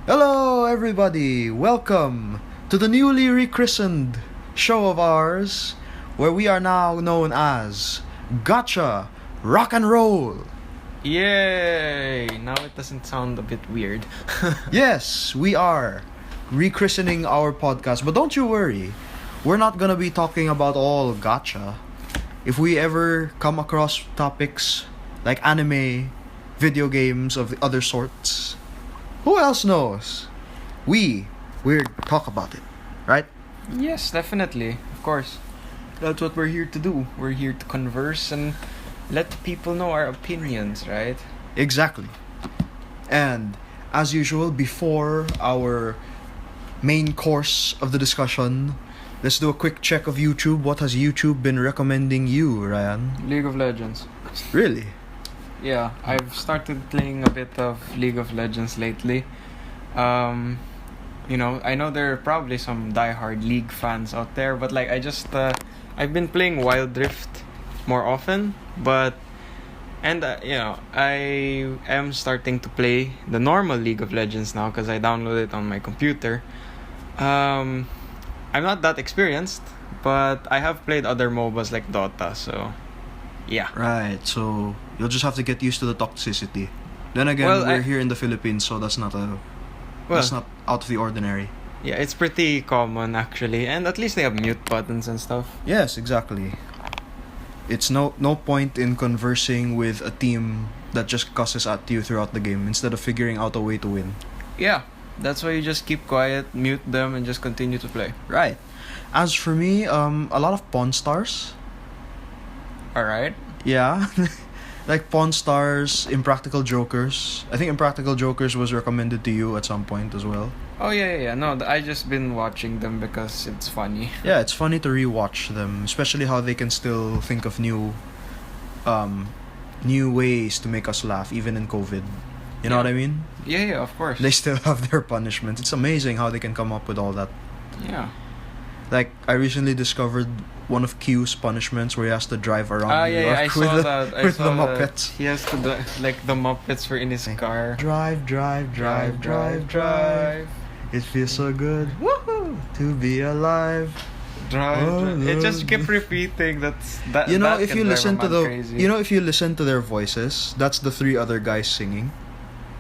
Hello, everybody! Welcome to the newly rechristened show of ours, where we are now known as Gacha Rock and Roll. Yay! Now it doesn't sound a bit weird. Yes, we are rechristening our podcast, but don't you worry, we're not gonna be talking about all gacha. If we ever come across topics like anime, video games of the other sorts, who else knows? We'll talk about it, right? Yes, definitely. Of course. That's what we're here to do. We're here to converse and let people know our opinions, right? Exactly. And as usual, before our main course of the discussion, let's do a quick check of YouTube. What has YouTube been recommending you, Ryan? League of Legends. Really? Yeah, I've started playing a bit of League of Legends lately. I know there are probably some diehard League fans out there, but I've been playing Wild Rift more often, I am starting to play the normal League of Legends now because I downloaded it on my computer. I'm not that experienced, but I have played other MOBAs like Dota, so yeah. Right, so you'll just have to get used to the toxicity. Then again, we're here in the Philippines, so that's not out of the ordinary. Yeah, it's pretty common actually, and at least they have mute buttons and stuff. Yes, exactly. It's no point in conversing with a team that just cusses at you throughout the game instead of figuring out a way to win. Yeah, that's why you just keep quiet, mute them, and just continue to play. Right. As for me, a lot of Pawn Stars. Alright. Yeah. Like Pawn Stars, Impractical Jokers. I think Impractical Jokers was recommended to you at some point as well. Oh, yeah. No, I just been watching them because it's funny. Yeah, it's funny to rewatch them, especially how they can still think of new ways to make us laugh, even in COVID. You know what I mean? Yeah, of course. They still have their punishments. It's amazing how they can come up with all that. Yeah. Like, I recently discovered one of Q's punishments where he has to drive around New York I saw that. with the Muppets. He has to do, the Muppets were in his car. Drive. It feels so good. Woohoo! To be alive. Drive. It just kept repeating. That. You know, that if you can listen drive to a the, man crazy. if you listen to their voices, that's the three other guys singing.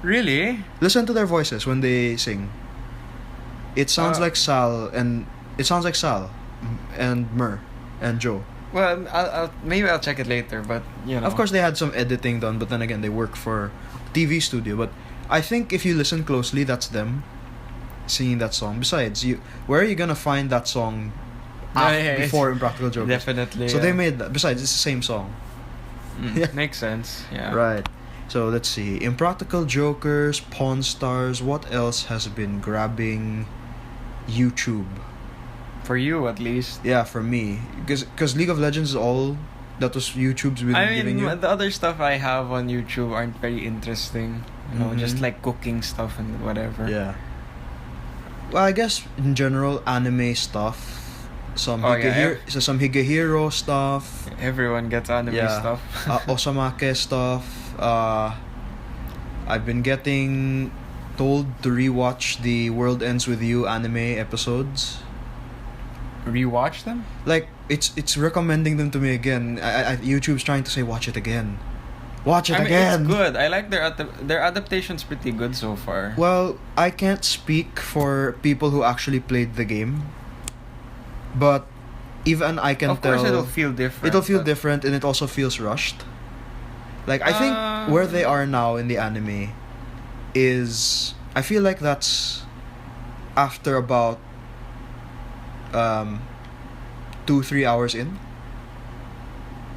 Really? Listen to their voices when they sing. It sounds like Sal and Mer and Joe. Well, I'll check it later, but Of course, they had some editing done, but then again, they work for TV studio. But I think if you listen closely, that's them singing that song. Besides, where are you gonna find that song before Impractical Jokers? Definitely. So they made that. Besides, it's the same song. Makes sense. Yeah. Right. So let's see. Impractical Jokers, Pawn Stars. What else has been grabbing YouTube? For you, at least. Yeah, for me, because League of Legends is all that was YouTube's been giving you. The other stuff I have on YouTube aren't very interesting. Just like cooking stuff and whatever. Yeah. Well, I guess in general, anime stuff, some Higehiro stuff. Everyone gets anime stuff. Osamake stuff. I've been getting told to rewatch the World Ends With You anime episodes. Rewatch them? Like, it's recommending them to me again. YouTube's trying to say watch it again. Watch it again. It's good. I like their adaptation's pretty good so far. Well, I can't speak for people who actually played the game, but even I can tell. Of course, it'll feel different. It'll feel different, and it also feels rushed. Like, I think where they are now in the anime is, I feel like that's after about 2-3 hours in.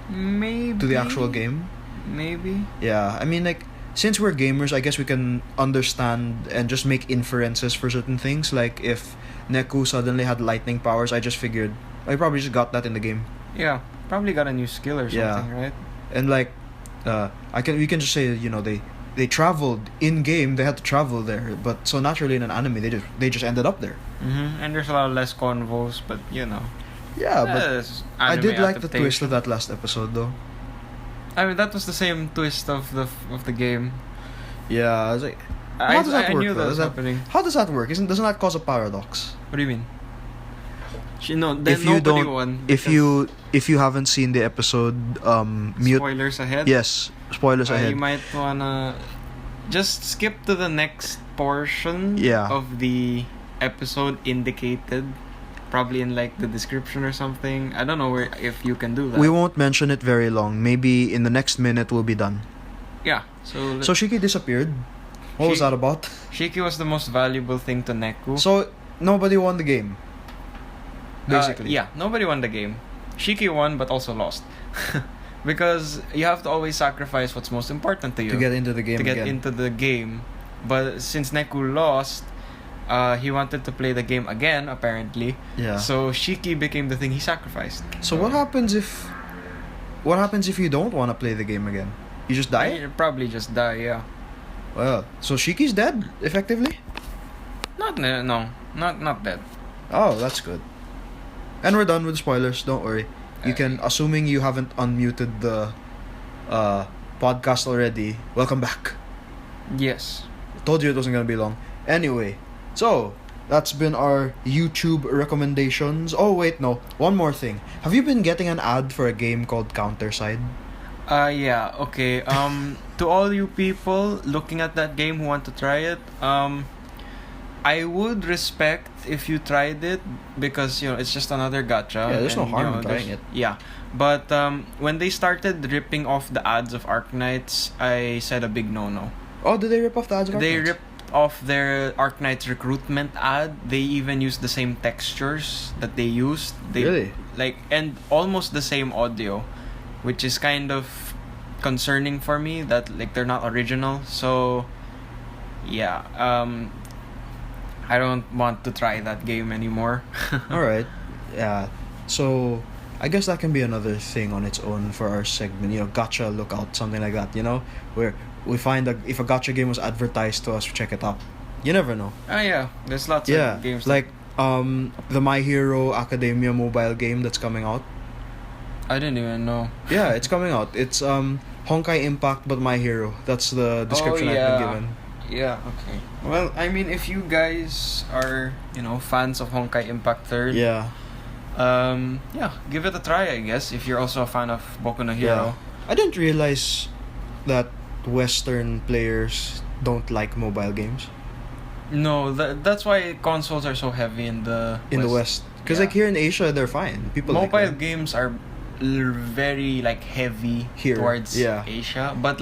Maybe. To the actual game. Maybe. Yeah, I mean, like, since we're gamers, I guess we can understand and just make inferences for certain things. Like, if Neku suddenly had lightning powers, I just figured I probably just got that in the game. Yeah, probably got a new skill or something, right? And like, we can just say, they traveled in game. They had to travel there, but so naturally in an anime, they just ended up there. And there's a lot less convos, but Yeah, but I did like the twist of that last episode, though. I mean, that was the same twist of the game. Yeah, I was like, How does that I work? knew though? that was happening. How does that work? Doesn't that cause a paradox? What do you mean? No, then If you nobody don't- won. If you haven't seen the episode, mute. Spoilers ahead. Yes, spoilers You ahead. might wanna just skip to the next portion Yeah. of the episode indicated, probably in like the description or something. I don't know if you can do that. We won't mention it very long. Maybe in the next minute we'll be done. Yeah. So So Shiki disappeared. What was She- that about? Shiki was the most valuable thing to Neku. So nobody won the game. Basically. Yeah, nobody won the game. Shiki won, but also lost. Because you have to always sacrifice what's most important to you To get into the game to get again. into the game. But since Neku lost, he wanted to play the game again, apparently. Yeah. So Shiki became the thing he sacrificed. So what happens if you don't want to play the game again? You just die? You'll probably just die, yeah. Well, so Shiki's dead effectively? Not dead. Oh, that's good. And we're done with spoilers, don't worry. You can, assuming you haven't unmuted the podcast already, welcome back. Yes. Told you it wasn't gonna be long. Anyway, so that's been our YouTube recommendations. Oh wait, no. One more thing. Have you been getting an ad for a game called Counterside? Yeah, okay. To all you people looking at that game who want to try it, I would respect if you tried it because it's just another gacha. Yeah, there's no and, harm in trying there's- it. Yeah, but when they started ripping off the ads of Arknights, I said a big no. Oh, did they rip off the ads? of They Arknights? ripped off their Arknights recruitment ad. They even used the same textures that they used. They Really? and almost the same audio, which is kind of concerning for me that they're not original. So yeah, I don't want to try that game anymore. Alright. Yeah. So I guess that can be another thing on its own for our segment. Gacha lookout, something like that, where we find that if a gacha game was advertised to us, we check it out. You never know. Yeah, there's lots Yeah. of games. Like the My Hero Academia mobile game that's coming out. I didn't even know. Yeah, it's coming out. It's Honkai Impact but My Hero. That's the description I've been given. Yeah, okay. Well, I mean, if you guys are, fans of Honkai Impact 3rd, Yeah. give it a try, I guess, if you're also a fan of Boku no Hero. Yeah. I didn't realize that Western players don't like mobile games No, that's why consoles are so heavy in the in the West. Because Yeah. here in Asia, they're fine. People like mobile them. games are very heavy Here, towards yeah. Asia, but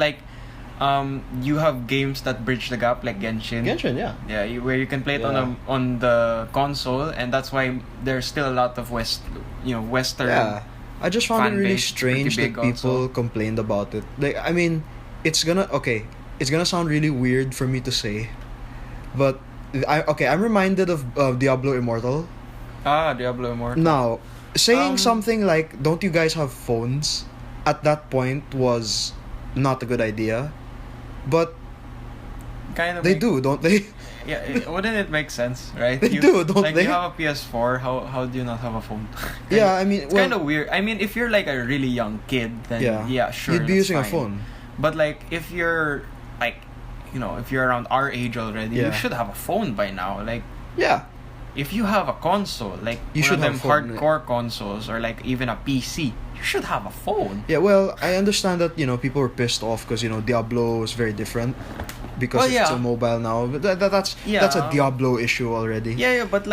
you have games that bridge the gap like Genshin. Genshin, yeah. Yeah, where you can play it Yeah. on the console, and that's why there's still a lot of Western. Yeah. I just found it fan really base, pretty strange that big people also. complained about it. I mean, it's gonna sound really weird for me to say, but I'm reminded of Diablo Immortal. Diablo Immortal. Now, saying Um, something like, "Don't you guys have phones?" at that point was not a good idea, but Kind of. they do, don't they? Yeah, wouldn't it make sense, right? They do, don't they? You have a PS4. How do you not have a phone? Yeah, I mean, It's kind of weird. I mean, if you're a really young kid, then sure, you'd be that's using a fine. phone. But if you're if you're around our age already, Yeah. you should have a phone by now. Yeah, If you have a console, You one should of them have a phone, hardcore consoles, or even a PC, you should have a phone. yeah. Well, I understand that people were pissed off because Diablo was very different because Well, it's yeah. a mobile now. But that's a Yeah. Diablo issue already. Yeah, but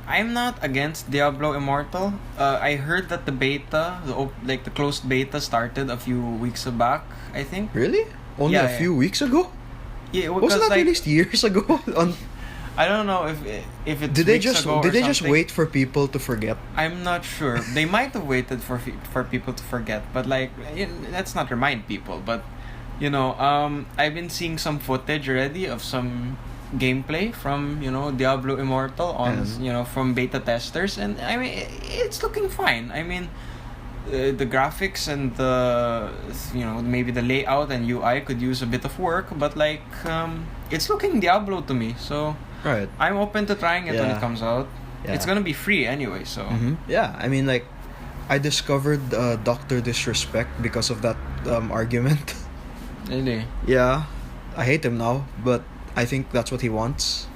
I'm not against Diablo Immortal. I heard that the beta, the closed beta, started a few weeks back. I think. Really? Only Yeah, a few weeks ago? Yeah, Wasn't because that released years ago? I don't know if it's Did they weeks just ago or just something. wait for people to forget? I'm not sure. They might have waited for people to forget, but let's not remind people. But I've been seeing some footage already of some gameplay from Diablo Immortal on from beta testers, and I mean it's looking fine. I mean the graphics and the maybe the layout and UI could use a bit of work, but it's looking Diablo to me. So Right. I'm open to trying it when Yeah. it comes out. Yeah. It's gonna be free anyway, so Yeah, I mean, I discovered Doctor Disrespect because of that argument. really. Yeah, I hate him now, but I think that's what he wants.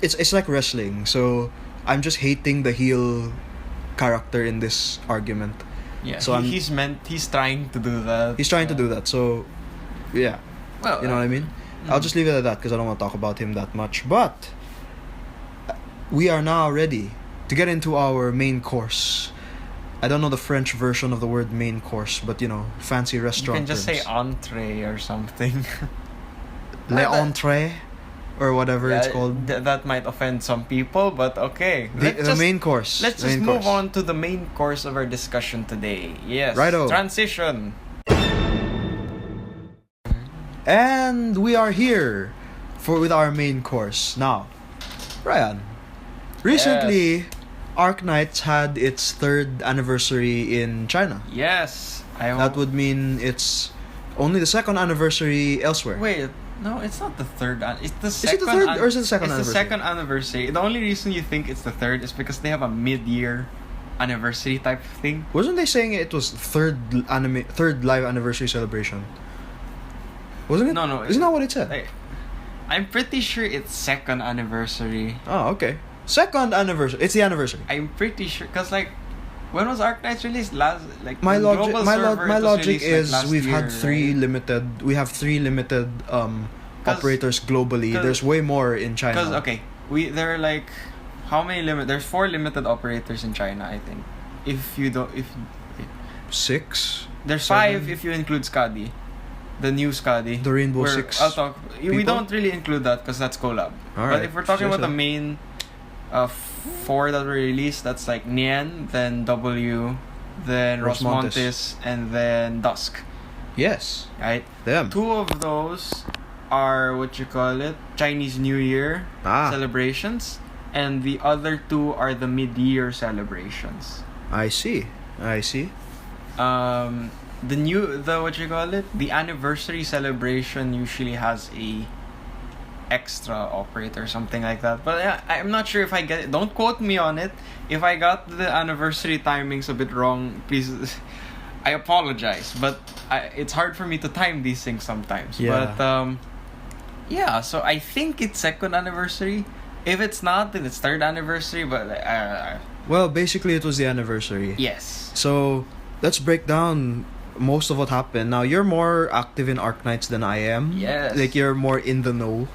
It's like wrestling, so I'm just hating the heel character in this argument. Yeah, So he's trying to do that. He's trying to do that, so yeah. Well, You know what I mean? I'll just leave it at that because I don't want to talk about him that much. But we are now ready to get into our main course. I don't know the French version of the word main course, but fancy You restaurant can just terms. say entree or something. Le entrée or whatever it's called. That might offend some people, but okay. The main course. Let's just move on to the main course of our discussion today. Yes. Righto. Transition. And we are here with our main course. Now, Ryan, recently Arknights had its 3rd anniversary in China. Yes. That would mean it's only the 2nd anniversary elsewhere. Wait, no, it's not the 3rd. It's the Is second. it the 3rd or is it the 2nd anniversary? It's the 2nd anniversary. The only reason you think it's the 3rd is because they have a mid-year anniversary type of thing. Wasn't they saying it was third live anniversary celebration? Wasn't it? No. Isn't that what it said? I'm pretty sure it's 2nd anniversary. Oh, okay. 2nd anniversary. It's the anniversary. I'm pretty sure because when was Arknights released? My logic is we have 3 limited operators globally. There's way more in China. Because there are how many there's 4 limited operators in China, I think. If 6. There's 7. 5 if you include Skadi. The new Skadi. The Rainbow Six. We people? don't really include that because that's collab. But if we're talking about the main 4 that were released, that's Nian, then W, then Rosmontes, and then Dusk. Yes. Right? Them. 2 of those are Chinese New Year celebrations, and the other 2 are the mid-year celebrations. I see. The anniversary celebration usually has a extra operator or something like that, but I'm not sure if I get it. Don't quote me on it. If I got the anniversary timings a bit wrong, please, I apologize, but it's hard for me to time these things sometimes. But so I think it's 2nd anniversary. If it's not, then it's 3rd anniversary, but well, basically it was the anniversary. Yes. So let's break down most of what happened. Now, you're more active in Arknights than I am. Yes. You're more in the know.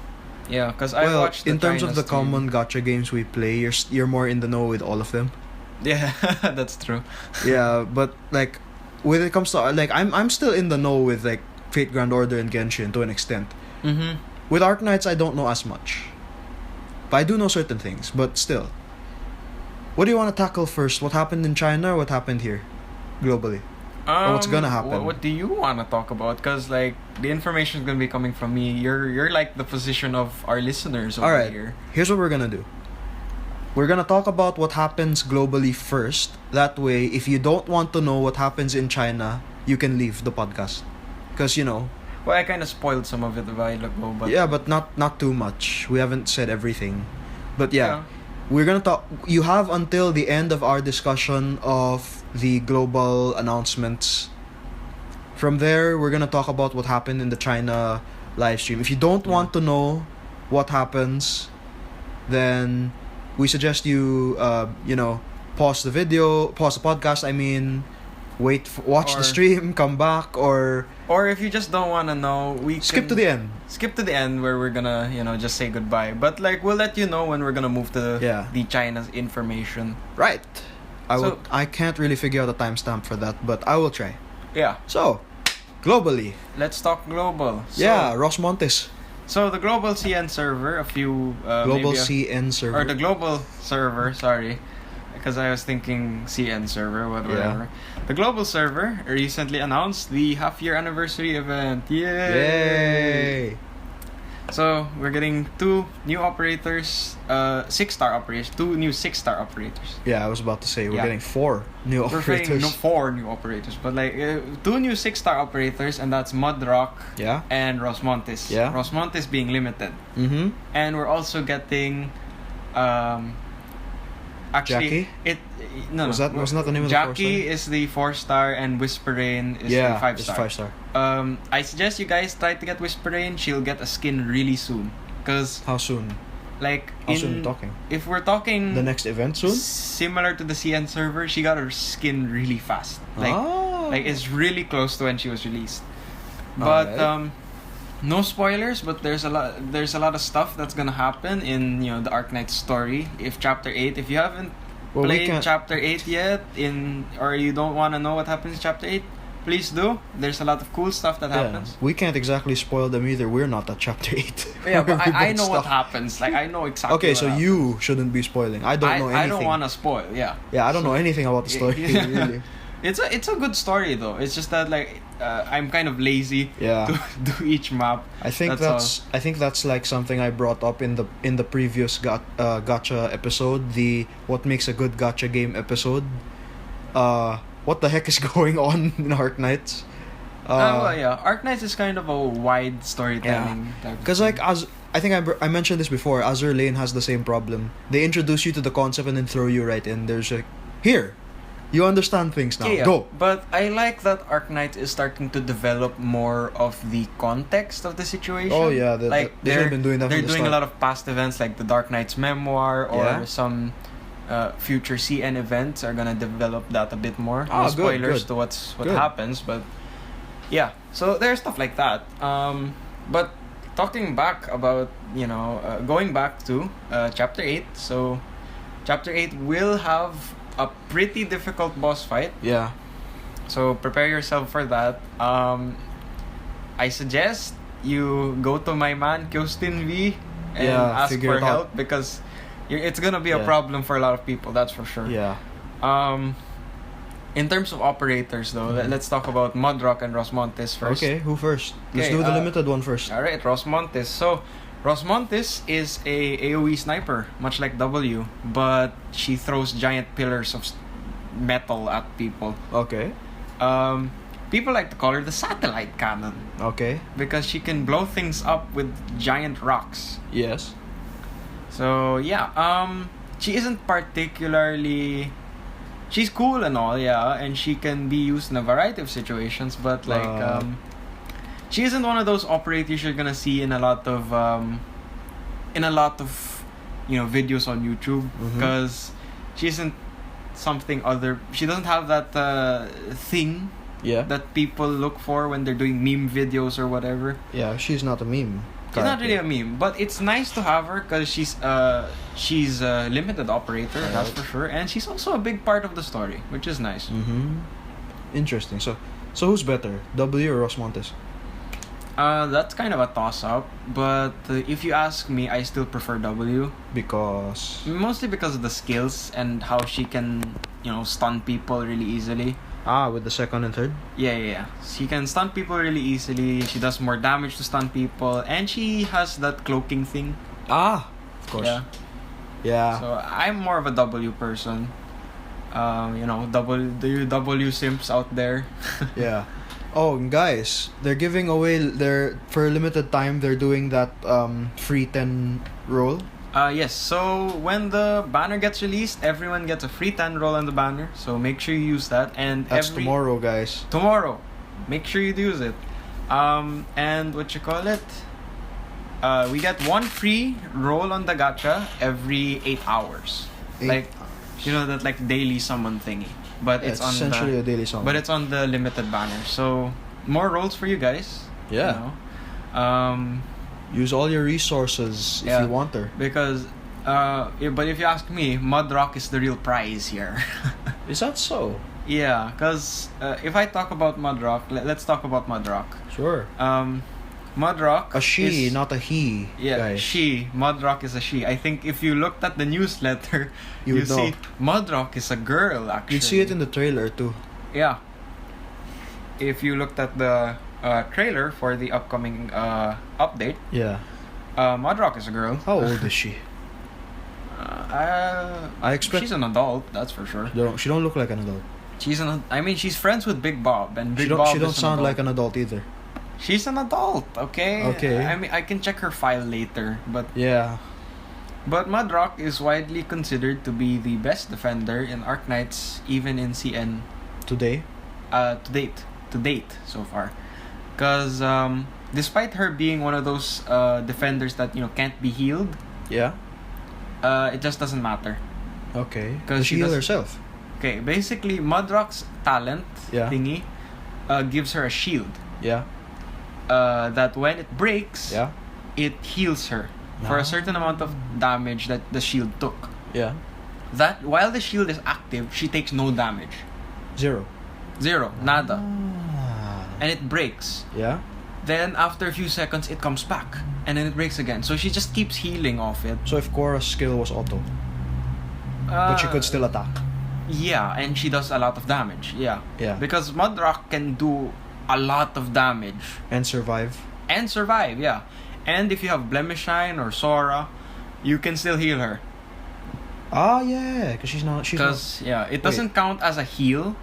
Yeah, because I watched in terms of the common gacha games we play, you're more in the know with all of them. Yeah, that's true. Yeah, but when it comes to I'm still in the know with Fate Grand Order and Genshin to an extent. Mm-hmm. With Arknights, I don't know as much, but I do know certain things. But still, what do you want to tackle first? What happened in China or what happened here, globally? Or what's gonna happen? What do you want to talk about? Because the information is gonna be coming from me. You're the position of our listeners over here. Here's what we're gonna do. We're gonna talk about what happens globally first. That way, if you don't want to know what happens in China, you can leave the podcast. Because Well, I kind of spoiled some of it a while ago, but yeah, but not too much. We haven't said everything, but we're gonna talk. You have until the end of our discussion of the global announcements. From there, we're gonna talk about what happened in the China live stream. If you don't want to know what happens, then we suggest you pause the podcast. I mean, watch the stream, come back, or if you just don't want to know, skip to the end. Skip to the end where we're gonna just say goodbye. But we'll let you know when we're gonna move to the China's information. Right. I can't really figure out a timestamp for that, but I will try. Yeah. So, globally. Let's talk global. Rosmontes. So the global CN server, CN server. Or the global server, sorry. Because I was thinking CN server, whatever. The global server recently announced the half-year anniversary event. Yay! So we're getting 2 new operators, 6-star operators, 2 new 6-star operators. Yeah, I was about to say we're getting 4 new operators. We're getting 4 new operators, but 2 new 6-star operators, and that's Mudrock and Rosmontes. Yeah. Rosmontes being limited. Mm-hmm. And we're also getting Actually, Jackie? no, Was no. that not the name of the Jackie 4-star? is the 4-star and Whisper Rain is the Yeah, 5-star. it's 5-star. I suggest you guys try to get Whisper Rain. She'll get a skin really soon. Cause How soon? like How soon are you talking? if we're talking The next event soon? similar to the CN server, she got her skin really fast. Like it's really close to when she was released. But Alright. no spoilers, but there's a lot of stuff that's gonna happen in the Arknights story. If chapter 8, if you haven't Well, we played can't- chapter 8 yet or you don't want to know what happens in chapter 8, please do. There's a lot of cool stuff that happens. We can't exactly spoil them either. We're not at chapter 8. Yeah, but I Everybody know what stuff. happens. Like I know exactly. Okay, what so happens. you shouldn't be spoiling. I don't know anything. I don't want to spoil. Yeah. Yeah, I don't So- know anything about the story, Yeah. really. It's a good story though. It's just that like I'm kind of lazy Yeah. to do each map. I think that's like something I brought up in the previous gacha episode, the what makes a good gacha game episode. What the heck is going on in Arknights? Well, yeah, Arknights is kind of a wide storytelling type. Because like I think I mentioned this before, Azure Lane has the same problem. They introduce you to the concept and then throw you right in. There's like, here, you understand things now. Yeah, Go. But I like that Arknights is starting to develop more of the context of the situation. Oh yeah, like they should have been doing that. They're from the doing a start. lot of past events like the Dark Knight's memoir or Yeah. some future CN events are gonna develop that a bit more. Ah, No good, spoilers good. to what Good. happens, but yeah. So there's stuff like that. But talking back about going back to chapter 8. So chapter 8 will have a pretty difficult boss fight. Yeah. So prepare yourself for that. I suggest you go to my man Kyostin V and Yeah, ask figure for it out. help because it's gonna be a Yeah. problem for a lot of people. That's for sure. Yeah. In terms of operators, though, let's talk about Mudrock and Rosmontes first. Okay, who first? Let's Okay, do the limited one first. All right, Rosmontes. So, Rosmontes is a AOE sniper, much like W, but she throws giant pillars of metal at people. Okay. People like to call her the satellite cannon Okay. because she can blow things up with giant rocks. Yes. So yeah, she isn't particularly. She's cool and all, yeah, and she can be used in a variety of situations. But like, she isn't one of those operators you're gonna see in a lot of videos on YouTube Mhm. because she isn't something other. She doesn't have that thing Yeah. that people look for when they're doing meme videos or whatever. Yeah, she's not a meme. She's not character. really a meme, but it's nice to have her because she's a limited operator, that's for sure, and she's also a big part of the story, which is nice. Mm-hmm. Interesting. So who's better, W or Rosmontes? That's kind of a toss-up, but if you ask me, I still prefer W. Because Mostly because of the skills and how she can, stun people really easily. with the second and third. Yeah. She can stun people really easily. She does more damage to stun people, and she has that cloaking thing. Of course. Yeah. Yeah. So I'm more of a W person. The W simps out there. Yeah. Oh, guys, they're giving away for a limited time. They're doing that free 10 roll. Yes. So when the banner gets released, everyone gets a free 10 roll on the banner. So make sure you use that. And That's tomorrow, guys. Tomorrow, make sure you use it. And what you call it? We get one free roll on the gacha every 8 hours. Like that like daily summon thingy. But it's on essentially a daily song. But it's on the limited banner. So more rolls for you guys. Yeah. Use all your resources if Yeah. you want her. Because but if you ask me, Mudrock is the real prize here. Is that so? Yeah, because if I talk about Mudrock, let's talk about Mudrock. Sure. Mudrock A she, is, not a he. yeah, guys. she. Mudrock is a she. I think if you looked at the newsletter, You you would see know. Mudrock is a girl. Actually, You'd see it in the trailer too. Yeah. If you looked at the trailer for the upcoming update, Yeah. Mudrock is a girl. How old is she? I expect she's an adult. That's for sure. She don't look like an adult. She's friends with Big Bob, and Big She don't, Bob she don't is an sound adult. like an adult either. She's an adult, okay? Okay. I mean, I can check her file later, but Yeah. But Mudrock is widely considered to be the best defender in Arknights, even in CN Today? to date so far. Because despite her being one of those defenders that can't be healed, Yeah. it just doesn't matter. Okay. 'Cause Does she she heal does- herself? Okay, basically Mudrock's talent Yeah. thingy gives her a shield. Yeah. That when it breaks, Yeah. it heals her for Ah. a certain amount of damage that the shield took. Yeah. That while the shield is active, she takes no damage. 0. Zero. Nada. Ah. And it breaks. Yeah. Then after a few seconds, it comes back. And then it breaks again. So she just keeps healing off it. So if Korra's skill was auto, but she could still attack. Yeah, and she does a lot of damage. Yeah. Yeah. Because Mudrock can do a lot of damage. And survive. And survive, yeah. And if you have Blemishine or Sora, you can still heal her. Ah, yeah. Because she's not. Because, yeah, it doesn't count as a heal.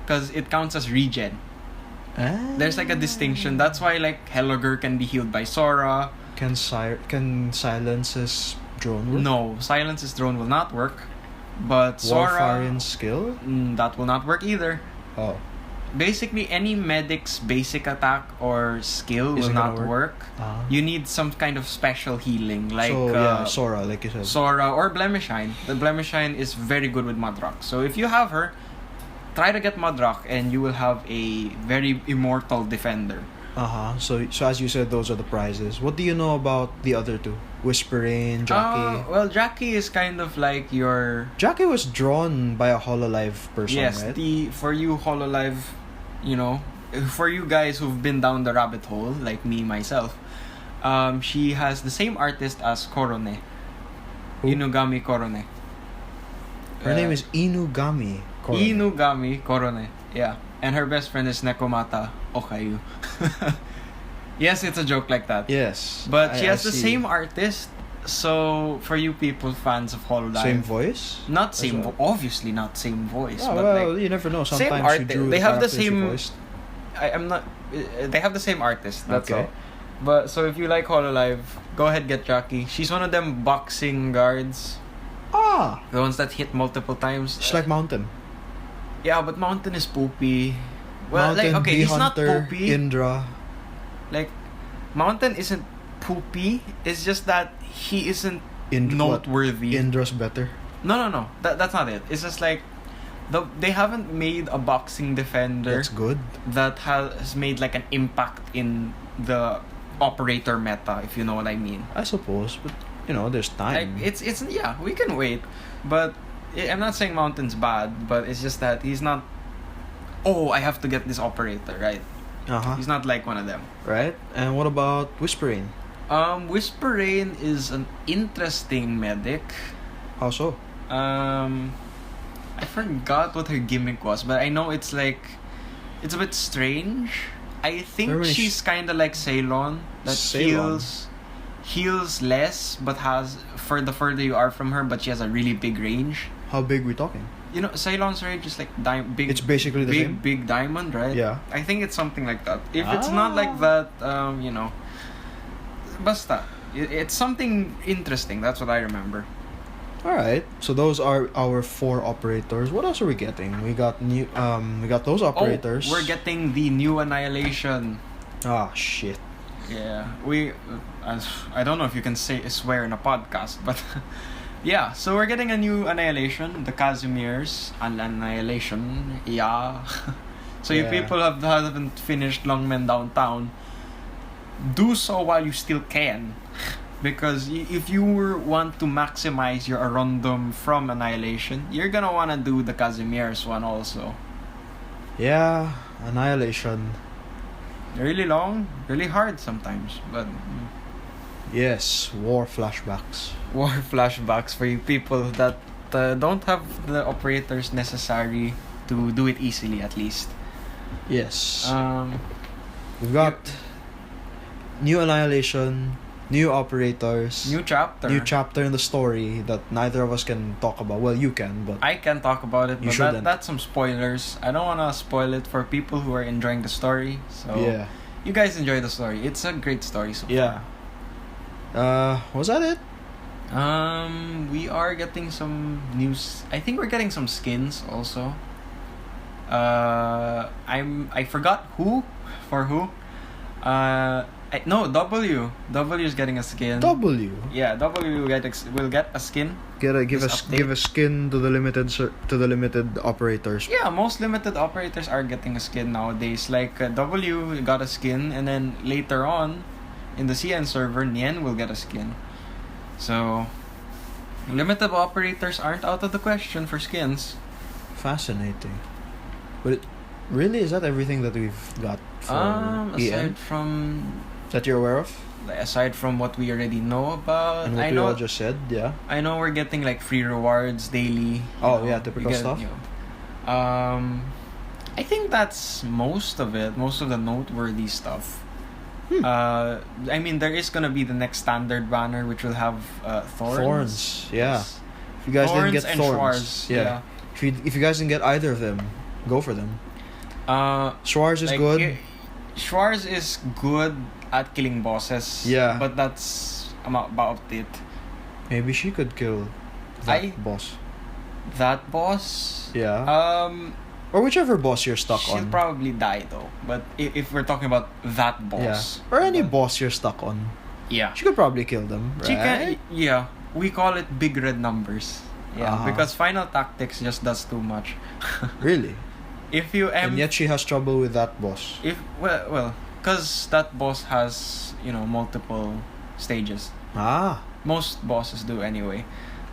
Because it counts as regen. Ah. There's like a distinction. That's why like Helliger can be healed by Sora. Can Silence's drone work? No, Silence's drone will not work. But Sora, Warfarin's skill? that will not work either. Oh. Basically, any medic's basic attack or skill will Isn't not gonna work. Ah. You need some kind of special healing, like So, yeah, Sora, like you said. Sora or Blemishine. The Blemishine is very good with Mudrock. So if you have her, try to get Mudrock and you will have a very immortal defender. Uh-huh. So as you said, those are the prizes. What do you know about the other two? Whispering, Jackie. Well, Jackie is kind of like your... Jackie was drawn by a Hololive person, Yes, right? for you Hololive, for you guys who've been down the rabbit hole, like me, myself, she has the same artist as Korone. Who? Inugami Korone. Her name is Inugami Korone. Inugami Korone, yeah. And her best friend is Nekomata Okayu. Yes, it's a joke like that. Yes. But she I has the see. same artist, so for you people, fans of Hololive... Same voice? Not same, well. Obviously not same voice, Oh, but well, like... you never know. same Sometimes she artist. drew They have the characters she same- voiced. I'm not... They have the same artist, that's Okay. all. But, so if you like Hololive, go ahead, get Jackie. She's one of them boxing guards. Ah! The ones that hit multiple times. She's like Mountain. Yeah, but Mountain is poopy. Well, Mountain, like, okay, Bee he's not Hunter, poopy. Indra. Like, Mountain isn't poopy. It's just that he isn't What? noteworthy. Indra's better. No. That's not it. It's just like they haven't made a boxing defender That's good. that has made like an impact in the operator meta, if you know what I mean. I suppose, but there's time. Like it's yeah, we can wait, but I'm not saying Mountain's bad, but it's just that he's not. Oh, I have to get this operator right. Uh-huh. He's not like one of them. Right? And what about Whispering? Whisper Rain is an interesting medic. How so? I forgot what her gimmick was, but I know it's a bit strange. I think Very she's kind of like Ceylon that Ceylon. heals less, but has for the further you are from her, but she has a really big range. How big we talking? Ceylon's range is like big. It's basically the same? big diamond, right? Yeah. I think it's something like that. If it's not like that, basta. It's something interesting. That's what I remember. Alright. So those are our 4 operators. What else are we getting? We got we got those operators. Oh, we're getting the new Annihilation. Ah, shit. Yeah, I don't know if you can swear in a podcast, but yeah. So we're getting a new Annihilation, the Casimir's Annihilation. Yeah. So you Yeah. people haven't finished Longmen Downtown, do so while you still can, because if you want to maximize your Arundum from Annihilation, you're gonna wanna do the Casimir's one also. Yeah, Annihilation. Really long, really hard sometimes, but Yes, war flashbacks. war flashbacks for you people that don't have the operators necessary to do it easily, at least. Yes. We've We've got new Annihilation, new operators, new chapter. new chapter in the story that neither of us can talk about. Well, you can, but I can talk about it, You but shouldn't. that's some spoilers. I don't want to spoil it for people who are enjoying the story. So yeah. you guys enjoy the story. It's a great story so Yeah. Was that it? We are getting some news. I think we're getting some skins also. I forgot who for who. No, W. W is getting a skin. W. Yeah, W will get a skin. Give This update. a skin to the limited operators. Yeah, most limited operators are getting a skin nowadays. Like W got a skin, and then later on, in the CN server, Nien will get a skin. So, limited operators aren't out of the question for skins. Fascinating. But really, is that everything that we've got for Aside from that you're aware of? aside from what we already know about, And what I we know all just said, yeah. I know we're getting like free rewards daily. Oh, yeah, typical stuff. I think that's most of it. Most of the noteworthy stuff. I mean, there is gonna be the next standard banner, which will have thorns. Thorns, yeah. Yes. If you guys didn't get and thorns, Schwarz, yeah. If you guys didn't get either of them, go for them. Schwarz is like, good. Schwarz is good at killing bosses. Yeah. But that's about it. Maybe she could kill that boss. That boss. Yeah. Or whichever boss you're stuck she'll on. probably die though. But if we're talking about that boss, Yeah. Or any boss you're stuck on. yeah, She could probably kill them, right? she can. Yeah, we call it big red numbers. Yeah, Uh-huh. because Final Tactics just does too much. Really? If you And yet she has trouble with that boss. because that boss has multiple stages. Ah. Most bosses do anyway.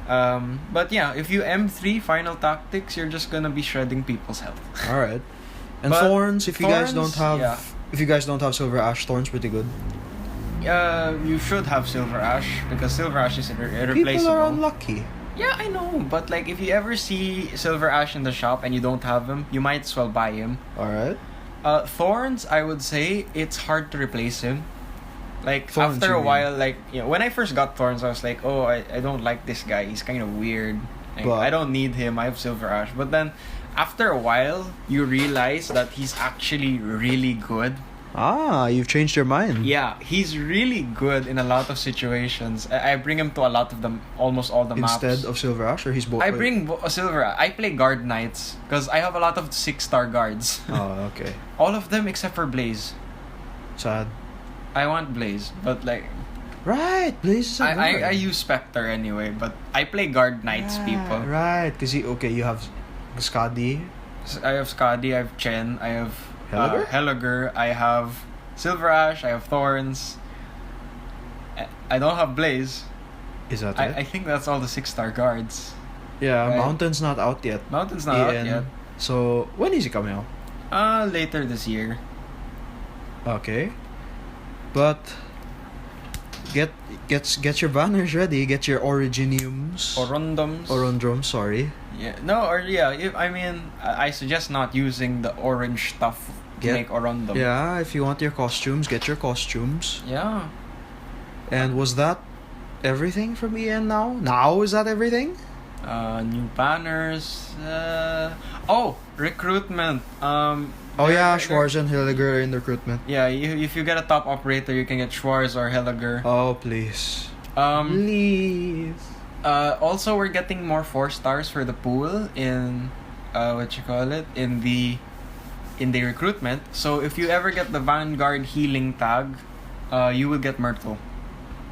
But yeah, if you M3 Final Tactics, you're just gonna be shredding people's health. All right. And But thorns, if you guys thorns, don't have, yeah. if you guys don't have silver ash, thorns pretty good. You should have Silver Ash because Silver Ash is irreplaceable. People are unlucky. Yeah, I know, but like if you ever see Silver Ash in the shop and you don't have him, you might as well buy him. All right. Thorns, I would say it's hard to replace him. Like Thorns, after you a mean? while, like when I first got Thorns, I was like, oh, I don't like this guy. He's kind of weird. Like, But- I don't need him. I have Silver Ash. But then after a while, you realize that he's actually really good. Ah, you've changed your mind. Yeah, he's really good in a lot of situations. I bring him to a lot of them, almost all the maps. Instead of silver ash, or he's both. I bring a Silver. I play Guard Knights because I have a lot of 6-star guards. Oh, okay. All of them except for Blaze. Sad. I want Blaze, but like Right, Blaze is a guard. I use Spectre anyway, but I play Guard Knights people. Right, because you have Skadi. I have Skadi, I have Chen, I have Helliger? Helliger, I have Silver Ash, I have Thorns. I don't have Blaze. Is that I it? think that's all the 6-star guards. Yeah, right. Mountain's not out yet. Mountain's not out Ian. yet. So when is he coming out? Later this year. Okay. But get your banners ready. Get your originiums. Orundums. Orundrums, sorry. Yeah. No, or yeah. I suggest not using the orange stuff to make Orundum. Yeah, if you want your costumes, get your costumes. Yeah. And was that everything from EN now? Now is that everything? New banners. Recruitment. Oh yeah, Schwarz and Hilliger are in the recruitment. Yeah, if you get a top operator, you can get Schwarz or Helliger. Oh please. Please. Please. Also, we're getting more 4-stars for the pool in in the recruitment. So if you ever get the Vanguard healing tag, you will get Myrtle.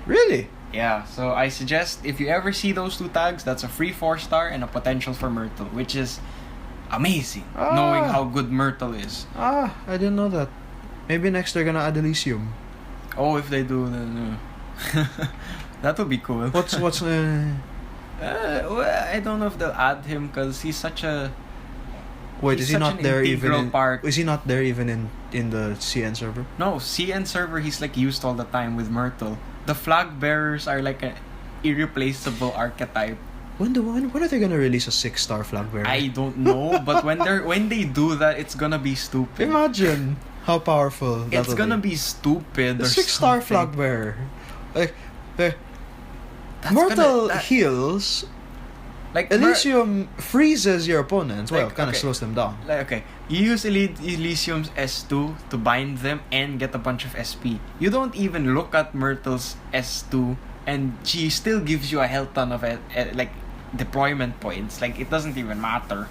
Really? Yeah, so I suggest if you ever see those 2 tags, that's a free 4-star and a potential for Myrtle, which is amazing, knowing how good Myrtle is. Ah, I didn't know that. Maybe next they're gonna add Elysium. Oh, if they do, then that would be cool. What's I don't know if they'll add him because he's such a. Wait, He's is he such not an there even integral in? part. Is he not there even in the CN server? No, CN server, he's like used all the time with Myrtle. The flag bearers are like an irreplaceable archetype. When are they gonna release a 6-star flag bearer? I don't know, but when they do that, it's gonna be stupid. Imagine how powerful that It's gonna be stupid. the or 6-star something. flag bearer. Like, That's Myrtle gonna- heals. like Elysium freezes your opponents. Well, Like, kind of okay. slows them down. Okay, you use Elysium's S2 to bind them and get a bunch of SP. You don't even look at Myrtle's S2 and she still gives you a hell ton of like deployment points. Like it doesn't even matter.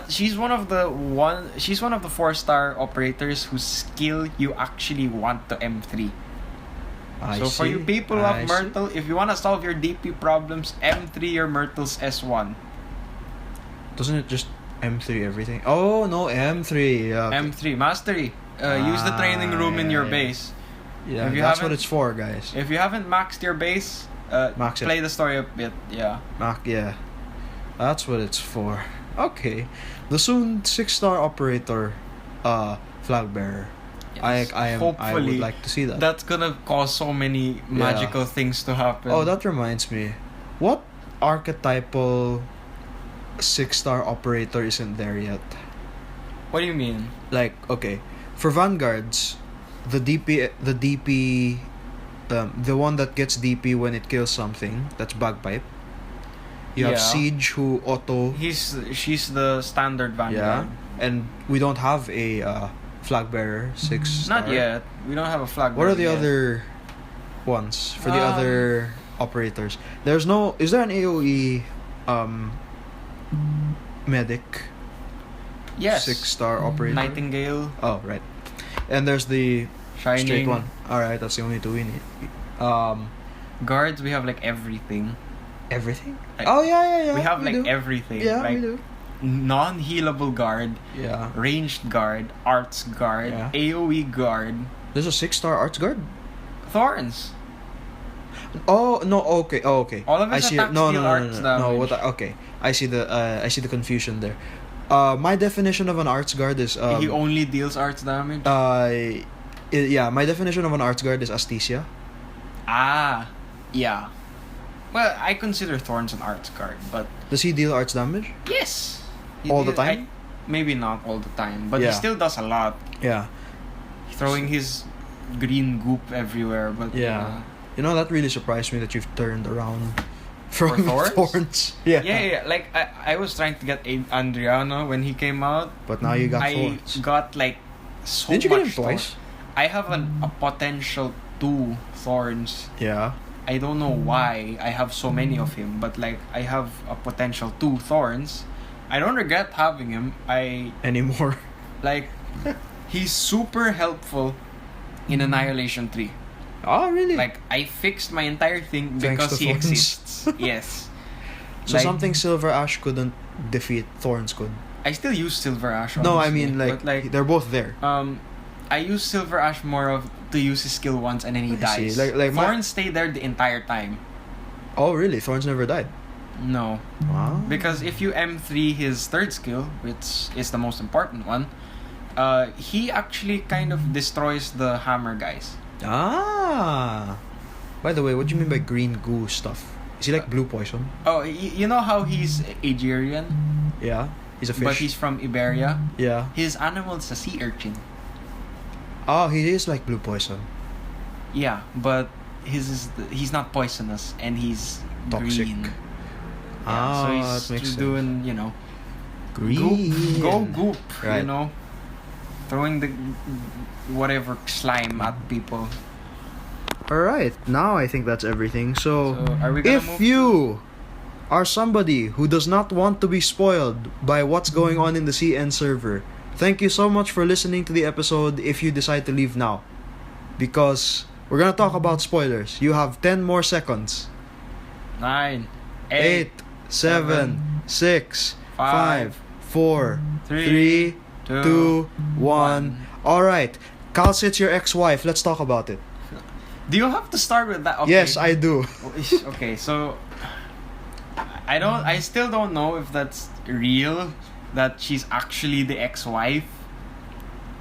She's one of the 4-star operators whose skill you actually want to M3. For you people who have Myrtle, if you want to solve your DP problems, M3 your Myrtle's S1. Doesn't it just M3 everything? Oh no, M3. Yeah, okay. M3 mastery. Use the training room in your base. Yeah, that's what it's for, guys. If you haven't maxed your base, play the story a bit. Yeah. Yeah. That's what it's for. Okay. The soon 6-star operator flag bearer. Yes. I would like to see that. That's gonna cause so many magical things to happen. Oh, that reminds me. What archetypal 6-star operator isn't there yet? What do you mean? Like, okay, for vanguards, the one that gets DP when it kills something, that's bagpipe. You have Siege, who auto. She's the standard vanguard. Yeah, and we don't have a flag bearer 6-star. Not yet. We don't have a flag bearer. What are the other ones for the other operators? There's no. Is there an AOE medic? Yes. 6-star operator. Nightingale. Oh, right. And there's the Shining. straight one. Alright, that's the only two we need. Guards, we have like everything. Everything? Like, oh, yeah. We have like do. everything. Yeah, like we do. Non-healable guard. Yeah. Ranged guard. Arts guard. Yeah. AoE guard. There's a 6-star arts guard? Thorns. Oh, no, okay. Oh, okay. All of it I see. attacks No, deal no, arts damage. Okay. I see the confusion there. My definition of an arts guard is he only deals arts damage? yeah, my definition of an arts guard is Aesthesia. Yeah. Well, I consider Thorns an arts guard, but... Does he deal arts damage? Yes! All the time? Maybe not all the time, but Yeah. he still does a lot. Yeah. Throwing his green goop everywhere, but... Yeah. You know, that really surprised me that you've turned around from Thorns? Thorns. Yeah. Yeah. Like, I was trying to get Adriano when he came out. But now you got I Thorns. got, like, so Didn't you much get him twice? I have a potential 2 Thorns. Yeah. I don't know why I have so many of him, but like I have a potential 2 Thorns. I don't regret having him. Anymore. Like he's super helpful in Annihilation 3. Oh, really? Like I fixed my entire thing Thanks because to he Thorns. exists. Yes. So Like, something Silver Ash couldn't defeat, Thorns could. I still use Silver Ash. No, I honestly, mean but, like they're both there. I use Silver Ash more of to use his skill once and then he dies. See. Like Thorns stay there the entire time. Oh, really? Thorns never died. No. Wow. Because if you M3 his 3rd skill, which is the most important one, he actually kind of destroys the hammer guys. By the way, what do you mean by green goo stuff? Is he like blue poison? Oh, you know how he's Aegirian, Yeah. He's a fish. but he's from Iberia? Yeah. His animal is a sea urchin. Oh, he is like blue poison. Yeah, but he's not poisonous and he's Toxic. green. Ah, so that he's makes doing, you know, Green. Go goop, Right. you know, throwing the whatever slime at people. Alright, now I think that's everything. So are we gonna if move you are somebody who does not want to be spoiled by what's going on in the CN server, thank you so much for listening to the episode if you decide to leave now. Because we're gonna talk about spoilers. You have 10 more seconds. 9, 8, 7, 6, 5, 4, 3, 2, 1. Alright, Calcit's your ex-wife. Let's talk about it. Do you have to start with that? Okay. Yes, I do. Okay, so I still don't know if that's real, that she's actually the ex-wife.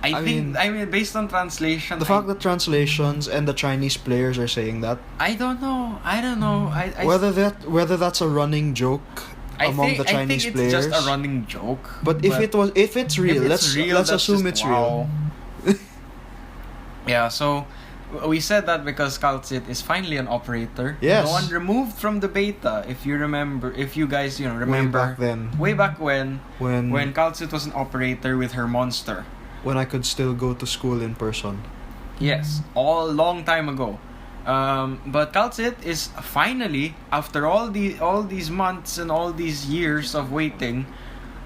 I mean, based on translation, The fact that translations and the Chinese players are saying that, I don't know. I whether that's a running joke among the Chinese I think players. it's just a running joke. But if it's real, let's assume it's real. Yeah, so we said that because Calcit is finally an operator. Yes. The one removed from the beta. If you guys remember Way back then, way back when Calcit was an operator with her monster. when I could still go to school in person. Yes, all long time ago. But Calcit is finally, after all these months and all these years of waiting,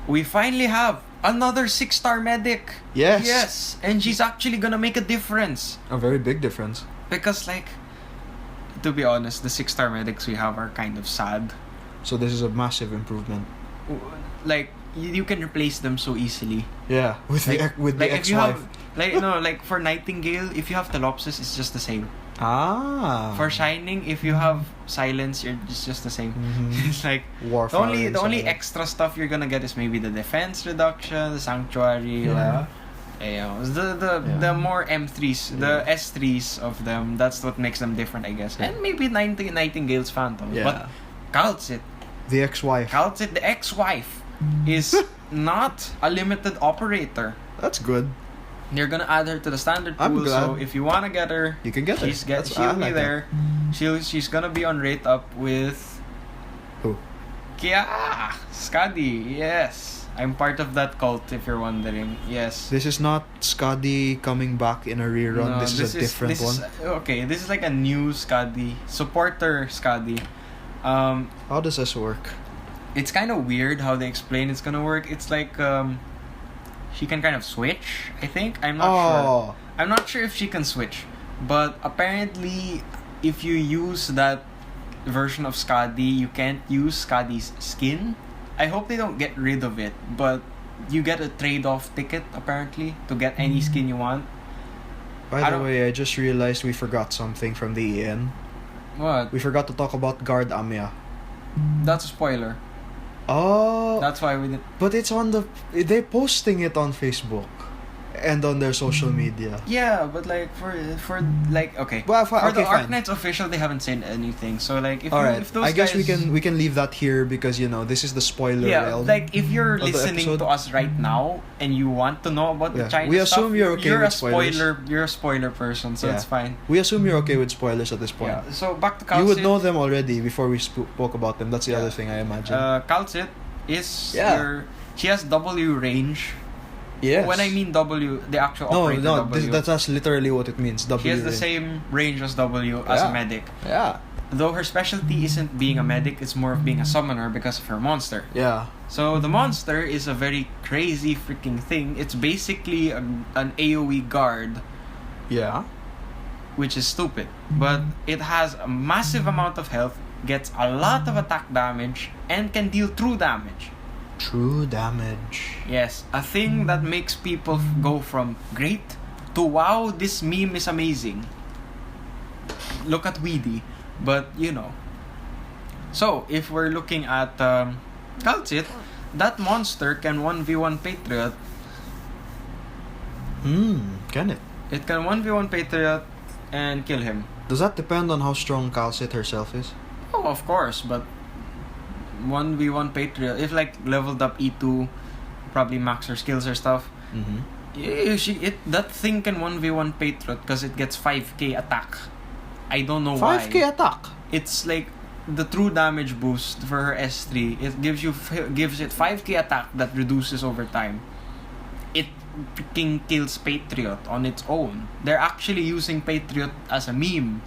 we finally have another 6-star medic. Yes. Yes, and she's actually gonna make a difference. A very big difference. Because, like, to be honest, the 6-star medics we have are kind of sad. So this is a massive improvement. Like, you can replace them so easily. Yeah, with the If you ex-wife. have, like, no, like for Nightingale, if you have Telopsis, it's just the same. Ah. For Shining, if you have Silence, it's just the same. Mhm. It's like Warfire the only inside. extra stuff you're gonna get is maybe the defense reduction, the sanctuary, Yeah. the more M3s, the S3s of them. That's what makes them different, I guess. Yeah. And maybe Nightingale's Phantom. Yeah. But Calcit, The ex-wife. the ex-wife, is not a limited operator. That's good. They're gonna add her to the standard I'm pool, so glad. if you wanna get her, You can get her. she'll be there. She's gonna be on rate up with Who? Kia Skadi. Yes, I'm part of that cult. If you're wondering, yes. This is not Skadi coming back in a rerun. No, this is a different one. Okay, this is like a new Skadi supporter Skadi. How does this work? It's kind of weird how they explain it's gonna work. It's like she can kind of switch. I think I'm not sure. I'm not sure if she can switch, but apparently, if you use that version of Skadi, you can't use Skadi's skin. I hope they don't get rid of it, but you get a trade-off ticket apparently to get any skin you want. By the way, I just realized we forgot something from the EN. What? We forgot to talk about Guard Amia. That's a spoiler. Oh, That's why we didn't. but it's on the. They're posting it on Facebook and on their social media. Yeah, but like for like okay. Well, For okay, the fine. Arknights official, they haven't said anything. So like if All right, if those I guess guys, we can leave that here because this is the spoiler yeah, realm. like if you're of the listening episode. to us right now and you want to know about the Yeah, China we stuff, assume you're okay with a spoilers. You're a spoiler person, so Yeah. it's fine. We assume you're okay with spoilers at this point. Yeah. So back to You would Calcit. know them already before we spoke about them. That's the Yeah. other thing I imagine. Calcit is Yeah. she has W range. yes. When I mean W, the actual no, operator no, W. that's literally what it means. W. she has the range. same range as W as a Yeah. medic. Yeah. Though her specialty isn't being a medic, it's more of being a summoner because of her monster. Yeah. So the monster is a very crazy freaking thing. It's basically an AoE guard, Yeah. which is stupid. But it has a massive amount of health, gets a lot of attack damage, and can deal true damage. True damage. Yes, a thing that makes people go from great to wow, this meme is amazing. Look at Weedy. But, So, if we're looking at Calcit, that monster can 1v1 Patriot. Can it? It can 1v1 Patriot and kill him. Does that depend on how strong Calcit herself is? Oh, of course, but 1v1 Patriot, if like leveled up E2, probably max her skills or stuff, Mm-hmm. that thing can 1v1 Patriot because it gets 5k attack. I don't know why. 5k attack. It's like the true damage boost for her S3. It gives it 5k attack that reduces over time. It freaking kills Patriot on its own. They're actually using Patriot as a meme.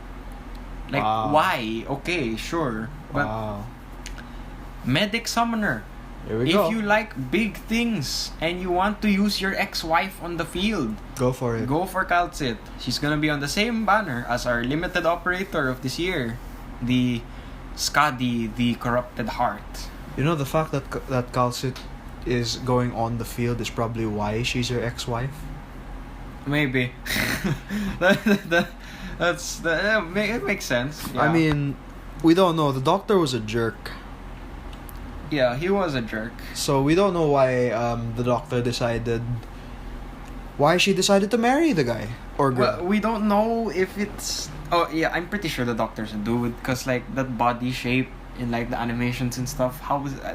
Like, Wow. why? Okay, sure. But Wow. Medic Summoner. Here we If go. you like big things and you want to use your ex-wife on the field, Go for it. go for Calcit. She's gonna be on the same banner as our limited operator of this year, the Skadi, the Corrupted Heart. The fact that Calcit is going on the field is probably why she's your ex-wife. Maybe. It makes sense. Yeah. I mean, we don't know. The doctor was a jerk. Yeah, he was a jerk. So we don't know why the doctor decided. Why she decided to marry the guy or girl. Well, we don't know if it's. Oh yeah, I'm pretty sure the doctor's a dude because like that body shape in like the animations and stuff.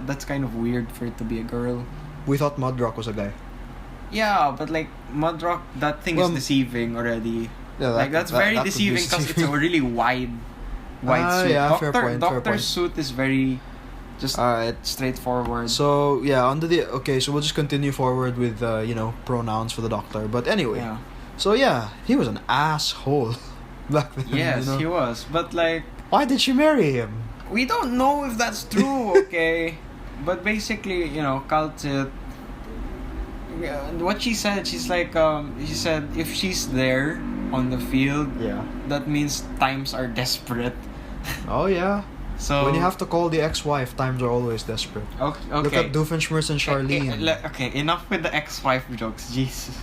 That's kind of weird for it to be a girl. We thought Mudrock was a guy. Yeah, but like Mudrock, that thing is deceiving already. Yeah, Like that's very that could be deceiving because it's a really wide suit. Yeah, fair point. Doctor's suit is very just Alright. straightforward. So yeah, so we'll just continue forward with pronouns for the doctor. But anyway, Yeah. so yeah, he was an asshole. back then. Yes, you know? he was. But like, Why did she marry him? we don't know if that's true, okay? But basically, cult it. What she said, she said if she's there on the field, Yeah. that means times are desperate. Oh yeah. So When you have to call the ex-wife, times are always desperate. okay. Look at Doofenshmirtz and Charlene. Okay, enough with the ex-wife jokes. Jesus.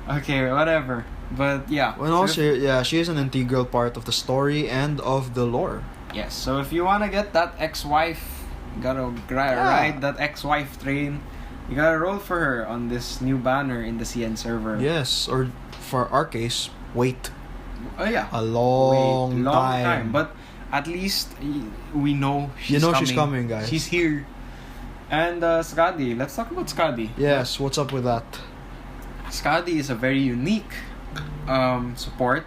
Okay, whatever. But yeah. When also, yeah, she is an integral part of the story and of the lore. Yes. So if you wanna get that ex-wife, you gotta ride that ex-wife train. You gotta roll for her on this new banner in the CN server. Yes, or for our case, wait Oh yeah. a long time. But at least we know she's You know coming. she's coming, guys. She's here. And Skadi. Let's talk about Skadi. Yes, what's up with that? Skadi is a very unique support.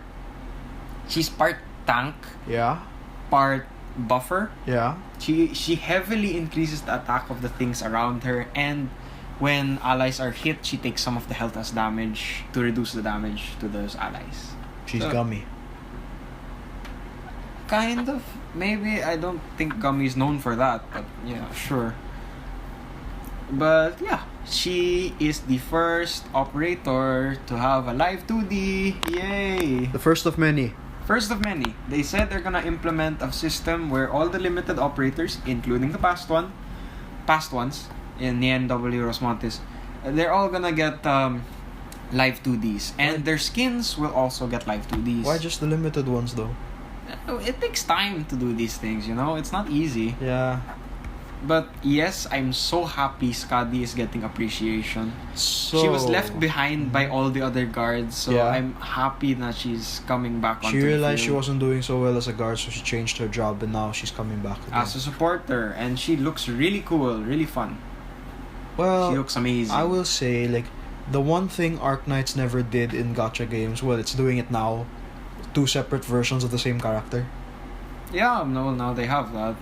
She's part tank, Yeah, part buffer. yeah. She heavily increases the attack of the things around her, and when allies are hit, she takes some of the health as damage to reduce the damage to those allies. She's So- gummy. Kind of. Maybe. I don't think Gummy is known for that, but yeah, sure. But yeah, she is the first operator to have a live 2D. Yay! The first of many. First of many. They said they're gonna implement a system where all the limited operators, including the past ones, in Nien W Rosmontes, they're all gonna get live 2Ds. And their skins will also get live 2Ds. Why just the limited ones though? It takes time to do these things, It's not easy. Yeah. But yes, I'm so happy Skadi is getting appreciation. So She was left behind by all the other guards, so Yeah. I'm happy that she's coming back onto She the realized she field wasn't doing so well as a guard, so she changed her job, and now she's coming back again. as a supporter, and she looks really cool, really fun. Well, She looks amazing. I will say, like, the one thing Arknights never did in gacha games, well, it's doing it now. Two separate versions of the same character. Yeah, no, now they have that.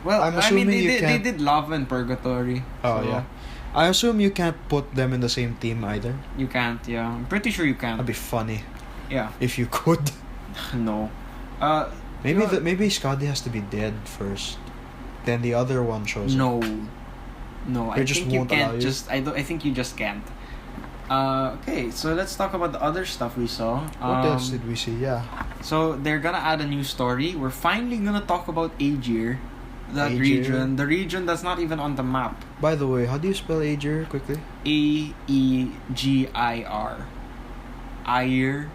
Well, I'm I mean, assuming they you did, they can't- did Lava and Purgatory. Oh, so yeah. I assume you can't put them in the same team either. You can't, yeah. I'm pretty sure you That'd can. be funny Yeah. if you could. No. Maybe You know- maybe Skadi has to be dead first, then the other one shows up. No. No, I They just think you won't allow can't you? I think you just can't. Okay, so let's talk about the other stuff we saw. What else did we see? Yeah. So they're gonna add a new story. We're finally gonna talk about Aegir. That Aegir. region. The region that's not even on the map. By the way, how do you spell Aegir quickly? Aegir. Aegir.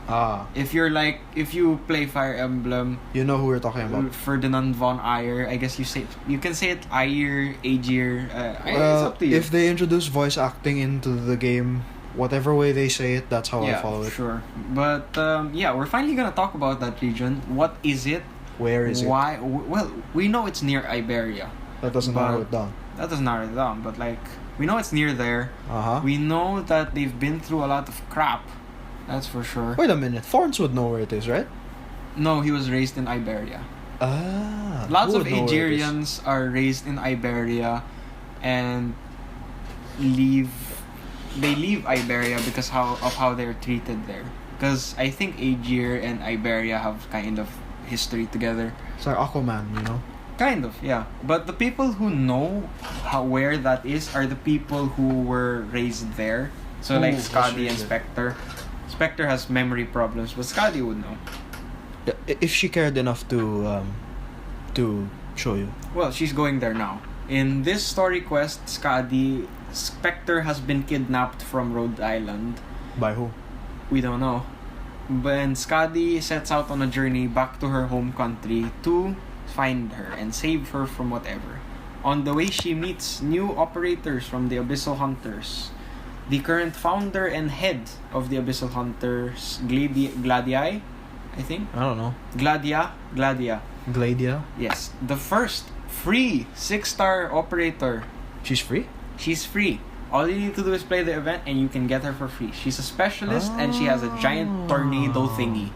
Ah, If you play Fire Emblem, you know who we're talking about. Ferdinand von Aegir, I guess you can say it Aegir, Aegir. It's Well, up to you. if they introduce voice acting into the game, whatever way they say it, that's how I follow it. Sure. But yeah, we're finally gonna talk about that region. What is it? Where is Why? Well, we know it's near Iberia. it? That doesn't narrow it down. That doesn't narrow it down, but we know it's near there. Uh-huh. We know that they've been through a lot of crap. That's for sure. Wait a minute. Thorns would know where it is, right? No, he was raised in Iberia. Ah. Lots who of would know where it is? Aegirians are raised in Iberia and leave Iberia because of how they're treated there. Because I think Aegir and Iberia have kind of history together. It's like Aquaman, you know? Kind of, yeah. But the people who know where that is are the people who were raised there. So like Ooh, Skadi and that's really Spectre. Spectre has memory problems, but Skadi would know. Yeah, if she cared enough to show you. Well, she's going there now. In this story quest, Spectre has been kidnapped from Rhode Island. By who? We don't know. When Skadi sets out on a journey back to her home country to find her and save her from whatever. On the way, she meets new operators from the Abyssal Hunters. The current founder and head of the Abyssal Hunters, Gladii, I think? I don't know. Gladia. Gladia? Yes. The first free 6-star operator. She's free? She's free. All you need to do is play the event and you can get her for free. She's a specialist and she has a giant tornado thingy.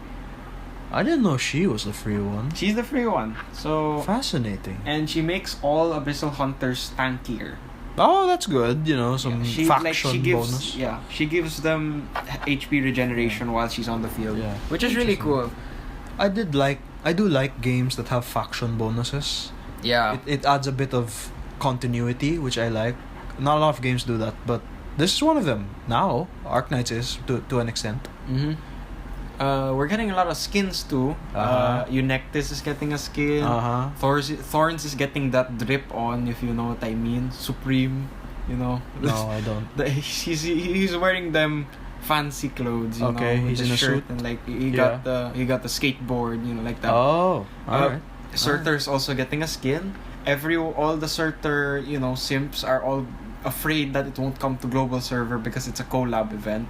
I didn't know she was the free one. She's the free one. So Fascinating. and she makes all Abyssal Hunters tankier. Oh, that's good. You know, some She faction gives bonus. she gives them HP regeneration while she's on the field, Yeah. which is really cool. I do like games that have faction bonuses. Yeah. It adds a bit of continuity, which I like. Not a lot of games do that, but this is one of them. Now, Arknights is to an extent. Mm-hmm. We're getting a lot of skins too. Eunectis is getting a skin. Thorns is getting that drip on, if you know what I mean. Supreme, you know. No, I don't. He's wearing them fancy clothes, you know, with he's the in a shirt suit. and like he got the skateboard, you know, like that. Oh, alright. Surtur's also getting a skin. All the Surtur, you know, simps are all afraid that it won't come to global server because it's a collab event.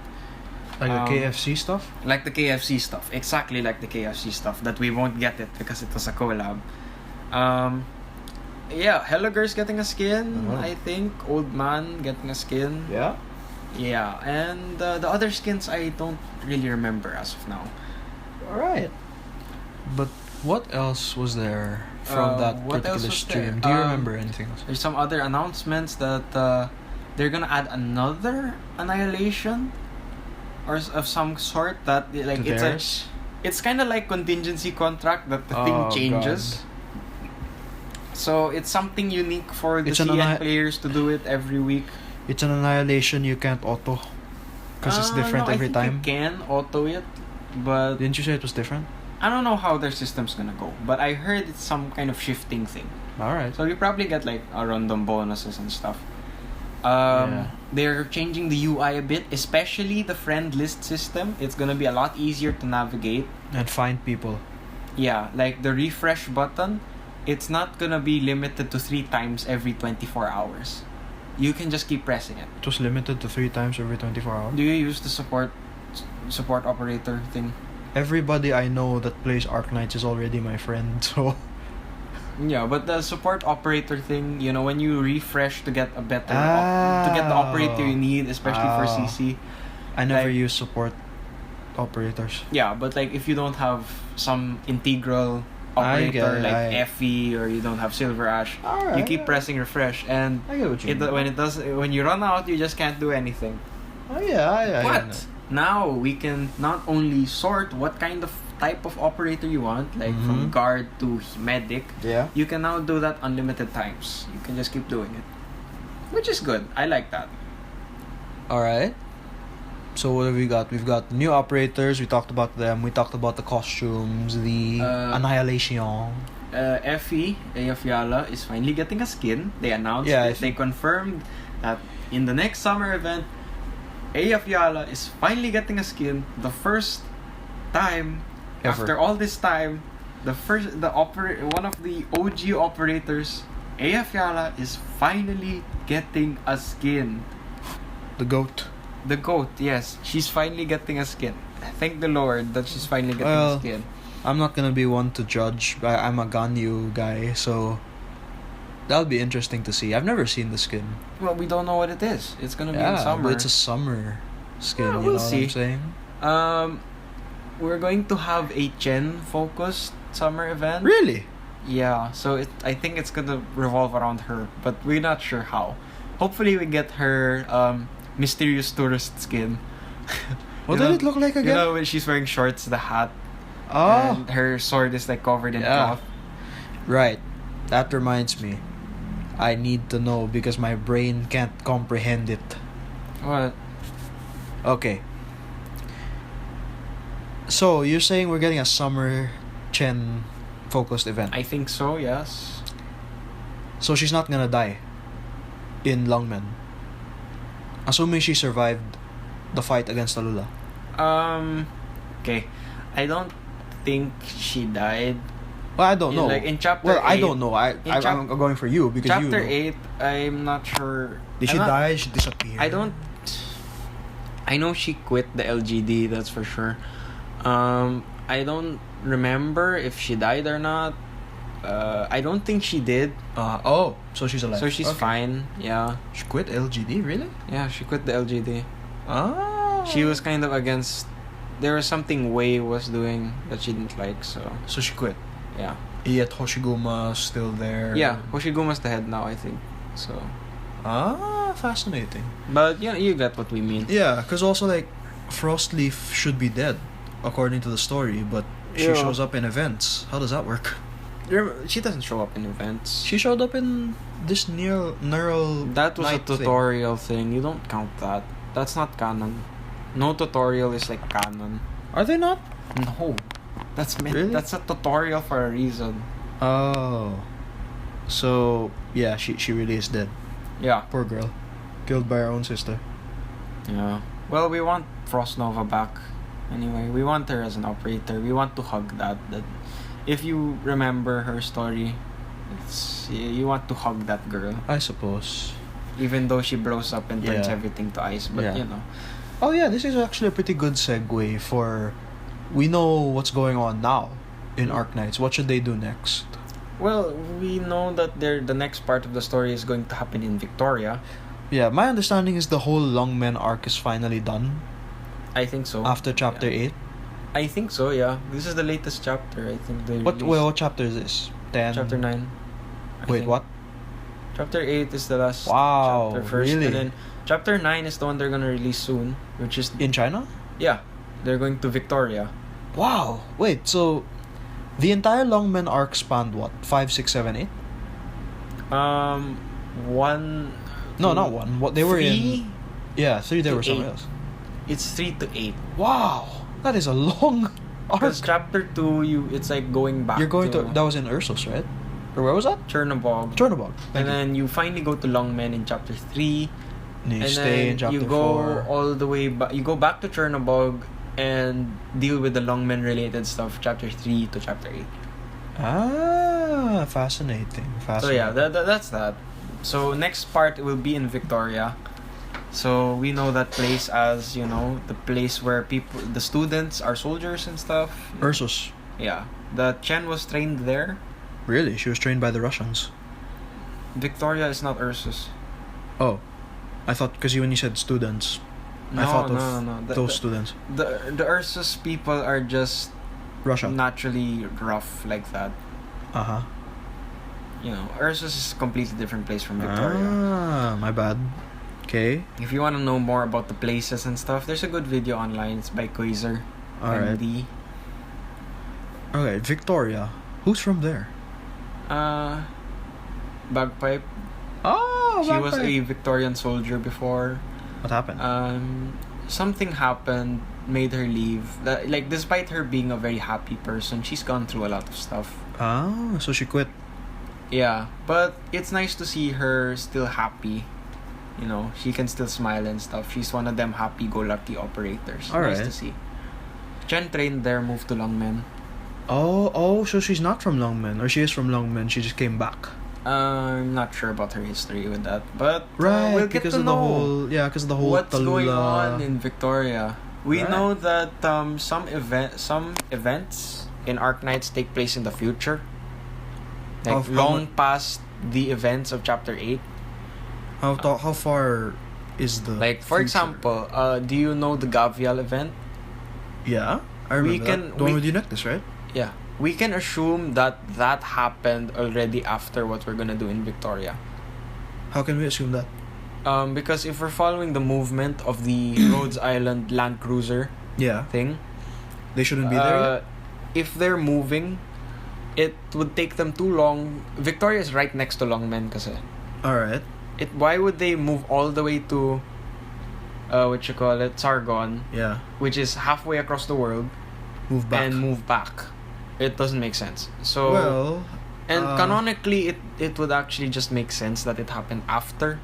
Like the KFC stuff? Like the KFC stuff. Exactly like the KFC stuff. That we won't get it because it was a collab. Yeah, Helliger's getting a skin, I think. Old Man getting a skin. Yeah? Yeah, and the other skins I don't really remember as of now. Alright. But what else was there from that what else particular was stream? there? Do you remember anything else? There's some other announcements that they're gonna add another Annihilation or of some sort that like it's kind of like contingency contract that the thing changes. God. So it's something unique for the It's an CN players to do it every week. It's an Annihilation you can't auto. Because it's different no, every I think time. You can auto it, but Didn't you say it was different? I don't know how their system's gonna go. But I heard it's some kind of shifting thing. Alright. So you probably get like a random bonuses and stuff. They're changing the UI a bit, especially the friend list system. It's gonna be a lot easier to navigate. And find people. Yeah, like the refresh button, it's not gonna be limited to 3 times every 24 hours. You can just keep pressing it. It was limited to 3 times every 24 hours. Do you use the support operator thing? Everybody I know that plays Arknights is already my friend, so... Yeah, but the support operator thing, you know, when you refresh to get a better to get the operator you need, especially for CC. I never like, use support operators. Yeah, but like if you don't have some integral operator like Effie or you don't have Silver Ash, you keep pressing refresh and I get what you mean. when you run out, you just can't do anything. Oh yeah, But now we can not only sort what kind of type of operator you want, like from guard to medic. Yeah. You can now do that unlimited times. You can just keep doing it, which is good. I like that. Alright. So what have we got? We've got new operators. We talked about them. We talked about the costumes, the Annihilation. Effie Eyjafjalla is finally getting a skin. They announced it. They confirmed that in the next summer event, Eyjafjalla is finally getting a skin. The first time ever. After all this time, one of the OG operators, Eyjafjalla, is finally getting a skin. The goat. The goat, yes. She's finally getting a skin. Thank the Lord that she's finally getting a skin. I'm not gonna be one to judge. I'm a Ganyu guy, so that'll be interesting to see. I've never seen the skin. Well, we don't know what it is. It's gonna be in summer. But it's a summer skin. Yeah, you we'll know see. what I'm saying? We're going to have a Chen focused summer event. Really? Yeah. So I think it's gonna revolve around her, but we're not sure how. Hopefully, we get her mysterious tourist skin. What did it look like again? You know when she's wearing shorts, the hat. Oh. And her sword is like covered in cloth. Right. That reminds me. I need to know because my brain can't comprehend it. What? Okay. So, you're saying we're getting a summer Chen focused event. I think so, yes. So she's not gonna die in Longmen. Assuming she survived the fight against Alula. Okay. I don't think she died. Well, I don't know. Like in chapter 8. I don't know. I'm going for you because you know. Chapter 8, I'm not sure. Did she die? She disappeared? I know she quit the LGD, that's for sure. I don't remember if she died or not. I don't think she did. So she's alive. So she's fine, yeah. She quit LGD, really? Yeah, she quit the LGD. Oh. She was kind of against... There was something Wei was doing that she didn't like, so... So she quit? Yeah. Yet Hoshiguma's still there? Yeah, Hoshiguma's the head now, I think. So... fascinating. But you get what we mean. Yeah, because also like Frostleaf should be dead according to the story, but She Yeah. shows up in events. How does that work? She doesn't show up in events. She showed up in this neural. That was a night thing. tutorial thing. You don't count that. That's not canon. No tutorial is like canon. Are they not? No. That's meant, Really? That's a tutorial for a reason. Oh. So yeah, she really is dead. Yeah. Poor girl, killed by her own sister. Yeah. Well, we want Frost Nova back. Anyway, we want her as an operator. We want to hug that. That if you remember her story, you want to hug that girl. I suppose. Even though she blows up and turns Yeah. everything to ice, but Yeah. you know. Oh yeah, this is actually a pretty good segue for. We know what's going on now in Arknights. What should they do next? Well, we know that the next part of the story is going to happen in Victoria. Yeah, my understanding is the whole Longmen arc is finally done I think so. after chapter 8. I think so, yeah. This is the latest chapter. I think they What released. what chapter is this? 10. Chapter 9. I Wait, think. what? Chapter 8 is the last Wow, chapter first. really? And then chapter 9 is the one they're gonna release soon, which is In China? yeah. They're going to Victoria. Wow. Wait, so the entire Longmen arc spanned what? 5, 6, 7, 8? One No, two, not one. What they were three, in? Yeah, 3 they to were somewhere 8. else. It's 3 to 8. Wow, that is a long arc. Because chapter 2 it's like going back. You're going to that was in Ursus, right? Or where was that? Chernobog. Chernobog. And then you finally go to Longmen in chapter 3. And you And stay then in chapter you go 4. all the way back. You go back to Chernobog and deal with the Longmen related stuff, chapter 3 to chapter 8. Ah, fascinating. So yeah, that's that. So next part will be in Victoria. So we know that place as, you know, the place where the students are soldiers and stuff. Ursus. Yeah. The Chen was trained there. Really? She was trained by the Russians. Victoria is not Ursus. Oh, I thought because when you said students, No, I thought of no. those students. The Ursus people are just Russia. naturally rough like that. Uh huh. You know, Ursus is a completely different place from Victoria. Ah, my bad. Okay. If you want to know more about the places and stuff, there's a good video online. It's by Quasar. Alright. MD. Okay, Victoria. Who's from there? Bagpipe. Oh, She was a Victorian soldier before. What happened? Something happened, made her leave. Like, despite her being a very happy person, she's gone through a lot of stuff. Ah, so she quit. Yeah, but it's nice to see her still happy. You know, she can still smile and stuff. She's one of them happy-go-lucky operators. Alright. Nice to see. Chen trained there, moved to Longmen. Oh, so she's not from Longmen, or she is from Longmen. She just came back. I'm not sure about her history with that, but Right, we'll get because to of know the whole because of the whole what's going Tallulah. on in Victoria. We Right. know that some events in Arknights take place in the future, like Of- long past the events of chapter 8. How far is the Like for future? example, do you know the Gavial event? Yeah, I remember we that. can- The one we- with Eunectus, right? Yeah, we can assume that happened already after what we're gonna do in Victoria. How can we assume that? Because if we're following the movement of the Rhodes Island Land Cruiser Yeah, thing, they shouldn't be there yet. if they're moving, it would take them too long. Victoria is right next to Longmen kasi. Alright. Why would they move all the way to Sargon, Yeah. which is halfway across the world, Move back. and move back? It doesn't make sense. So Well, and canonically it would actually just make sense that it happened after,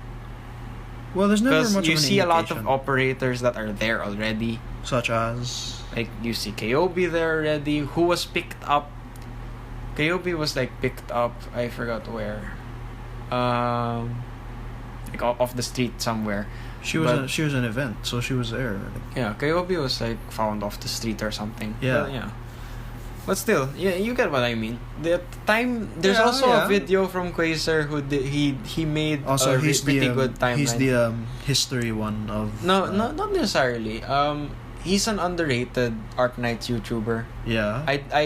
there's never because much you of an see a lot of indication. operators that are there already. Such as Like you see Kayobi there already, who was picked up. Kayobi was like picked up. I forgot where. Like off the street somewhere. she was but- she was an event, so she was there. Yeah, Kayobi was like found off the street or something. Yeah. But, yeah. But still, yeah, you get what I mean. The time there's Yeah, also yeah. a video from Quasar who he made Also, a he's pretty the good timeline. he's the history one of no, not necessarily. He's an underrated Arknights YouTuber. yeah. I I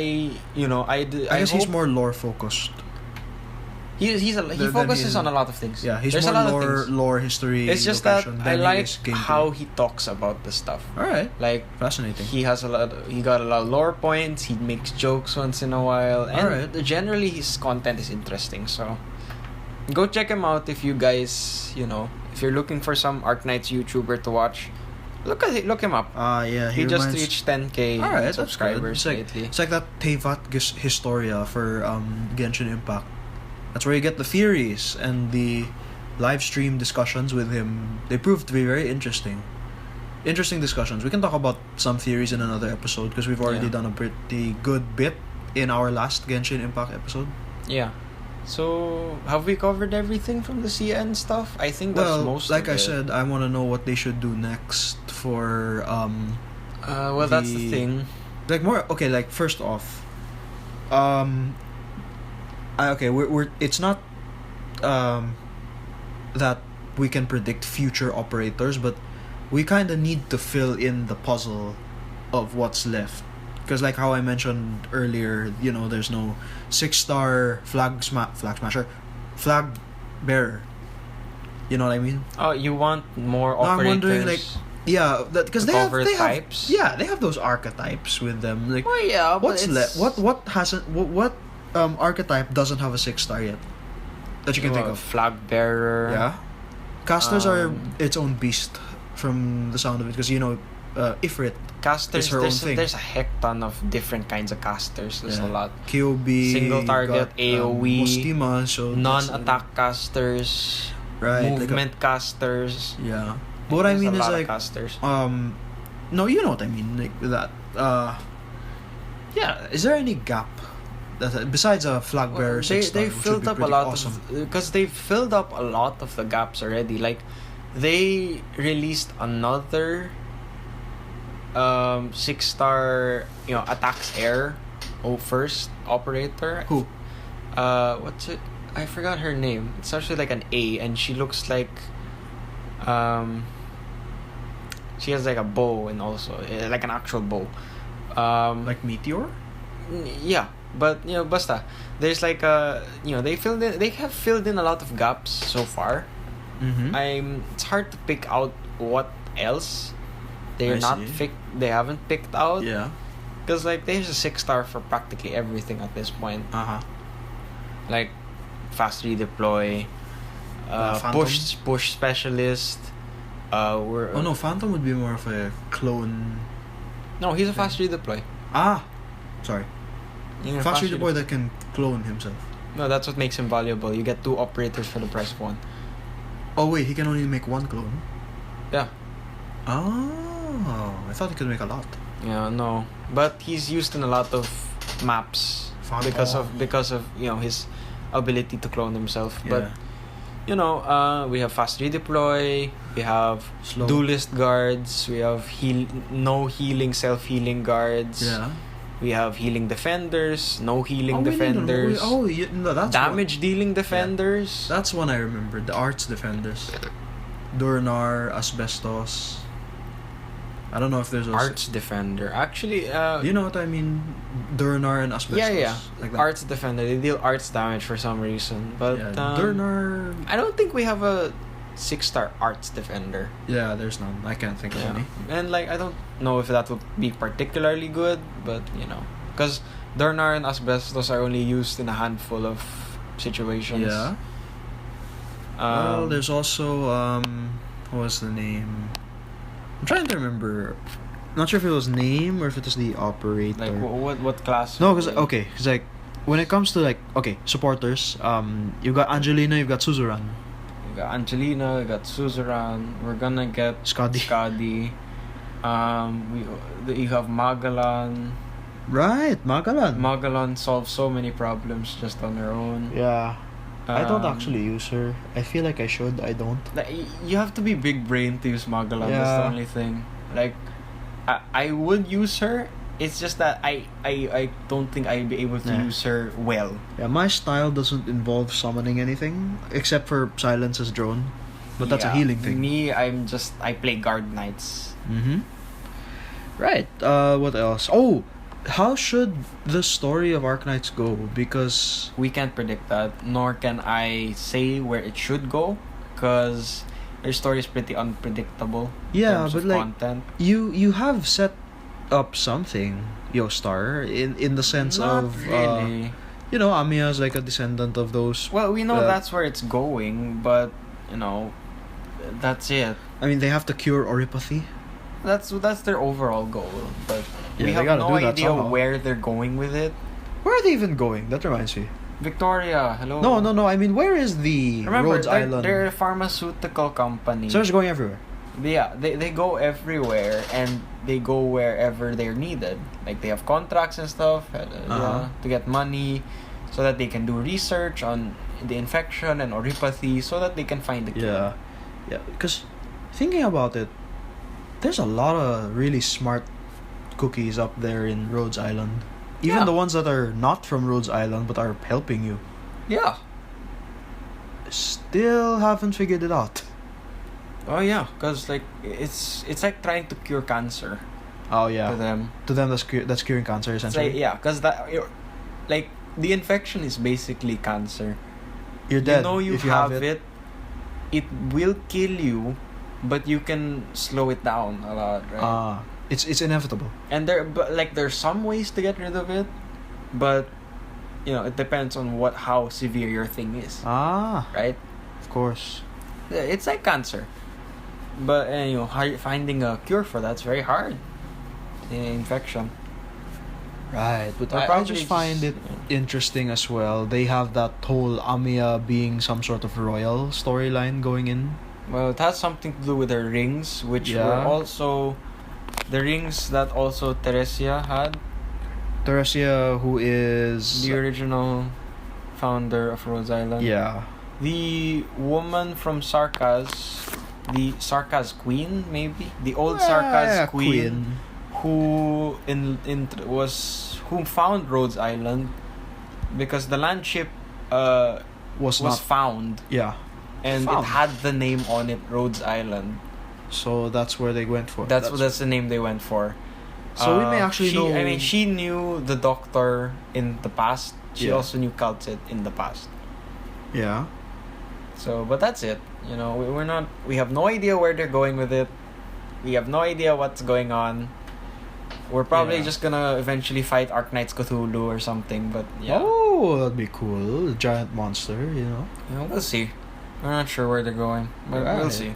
guess he's hope- more lore focused. He Then focuses he's- on a lot of things. Yeah, he's There's more a lot of lore, things. lore, history. It's just location that than I he like is gameplay. how he talks about the stuff. All right, Like fascinating. he got a lot of lore points. He makes jokes once in a while, and Alright. generally his content is interesting. So go check him out if you guys, if you're looking for some Arknights YouTuber to watch. Look him up. Yeah, He just reminds- reached 10K Alright, that's good. subscribers It's like, lately. it's like that Tevat Historia for Genshin Impact. That's where you get the theories and the live stream discussions with him. They proved to be very interesting. Interesting discussions. We can talk about some theories in another episode because we've already Yeah. done a pretty good bit in our last Genshin Impact episode. Yeah. So have we covered everything from the CN stuff? I think that's Well, most. like of I it. said, I want to know what they should do next for Well, that's the the- thing. like more okay. Like first off, we're it's not that we can predict future operators, but we kind of need to fill in the puzzle of what's left. Because like how I mentioned earlier, there's no 6-star flag bearer. You know what I mean? Oh, you want more No, I'm operators? wondering, like, Yeah, because To they have cover they types? have those archetypes with them. Like, Well, yeah, but what's it's- left? What hasn't? What archetype doesn't have a 6-star yet? That you can think of. Flag bearer. Yeah, casters are Um, its own beast from the sound of it, because Ifrit, Casters. It's her own thing. There's a heck ton of different kinds of casters. There's a lot. KOB, Single target, got, AoE, Mustima, so that's- Non-attack casters. right, like a- Movement casters. yeah. But what I There's mean a is lot of like casters. no, you know what I mean, like that. Yeah, is there any gap that besides a flag bearer They 6-star, they which would filled be up a pretty lot awesome. because they've filled up a lot of the gaps already. Like they released another 6-star attacks air first operator. Who? What's it? I forgot her name. It's actually like an A, and she looks like she has like a bow, and also like an actual bow. Like Meteor? Yeah, but basta. There's like they have filled in a lot of gaps so far. Mm-hmm. It's hard to pick out what else I see. they haven't picked out, Yeah. because like there's a 6-star for practically everything at this point. Uh-huh. Like fast redeploy, Phantom? push specialist. We're Oh no, Phantom would be more of a clone. no, he's a fast redeploy. Sorry. Yeah, Fast redeploy that can clone himself. No, that's what makes him valuable. You get 2 operators for the price of 1. Oh wait, he can only make 1 clone? Yeah. Oh, I thought he could make a lot. Yeah, no. But he's used in a lot of maps Phantom. because of his ability to clone himself. Yeah. But we have fast redeploy, we have Slow. duelist guards, we have self-healing guards. Yeah. We have healing defenders, no healing no, defenders. That's damage dealing defenders. That's one I remember. The arts defenders. Durnar, Asbestos. I don't know if there's a Arts defender. Actually, You know what I mean? Durnar and Asbestos. yeah. Like that. Arts defender. They deal arts damage for some reason. But Yeah, Durnar. I don't think we have a 6-star arts defender. Yeah, there's none. I can't think of any. And like I don't know if that would be particularly good, but because Durnar and Asbestos are only used in a handful of situations. Yeah. Well, there's also what was the name? I'm trying to remember. Not sure if it was name or if it was the operator. like what class? No, because like when it comes to supporters, you've got Angelina, you've got Suzuran, We got Angelina, we got Suzerain. We're gonna get Skadi. You have Magalan. Right, Magalan. Magalan solves so many problems just on her own. Yeah, I don't Um, actually use her. I feel like I should. I don't. Like you have to be big brain to use Magalan. That's the Yeah. only thing. Like, I would use her. It's just that I don't think I'd be able to Yeah. use her well. Yeah, my style doesn't involve summoning anything except for silence as drone, but that's a Yeah. healing thing. Me, I play guard knights. Mm-hmm. Right. What else? Oh, how should the story of Arknights go? Because We can't predict that, nor can I say where it should go, because their story is pretty unpredictable. In yeah, terms but of like content. you have set up something, Star, in the sense Not of really. Amiya is like a descendant of those. Well, we know uh, that's where it's going, but that's it. I mean, they have to cure oripathy. That's their overall goal, but Yeah, we they have gotta no do that idea somehow. where they're going with it. Where are they even going? That reminds me. Victoria, hello. No. I mean, where is the Remember, Rhodes Island? they're a pharmaceutical company. So it's going everywhere. Yeah, they go everywhere and they go wherever they're needed. Like they have contracts and stuff to get money, so that they can do research on the infection and oripathy, so that they can find the cure. Yeah. Because thinking about it, there's a lot of really smart cookies up there in Rhodes Island. Even Yeah. the ones that are not from Rhodes Island but are helping you. Yeah. Still haven't figured it out. Oh yeah, because like it's like trying to cure cancer Oh to yeah. them. To them, that's curing cancer It's essentially. like because like the infection is basically cancer. You're dead. You if you have it. It will kill you, but you can slow it down a lot, right? It's inevitable. And there's some ways to get rid of it, but it depends on how severe your thing is, right? Of course. It's like cancer, but finding a cure for that's very hard. Infection. Right, but Or I probably just find it yeah. interesting as well. They have that whole Amiya being some sort of royal storyline going in. Well, it has something to do with her rings, which were Yeah. also the rings that also Teresia had, Teresia, who is the original founder of Rhodes Island. yeah, The woman from Sarkaz, the Sarkaz queen, maybe the old Yeah, Sarkaz queen, who who found Rhodes Island, because the land ship was was not found yeah. and Found. it had the name on it, Rhodes Island. So that's where they went for. That's the name they went for. So we may actually know. I mean, she knew the Doctor in the past. She Yeah. also knew Kaltzit in the past. Yeah. So, but that's it. We're not. We have no idea where they're going with it. We have no idea what's going on. We're probably Yeah. just gonna eventually fight Arknights Cthulhu or something. But yeah, Oh, that'd be cool. A giant monster, we'll see. We're not sure where they're going, but we'll Right. see.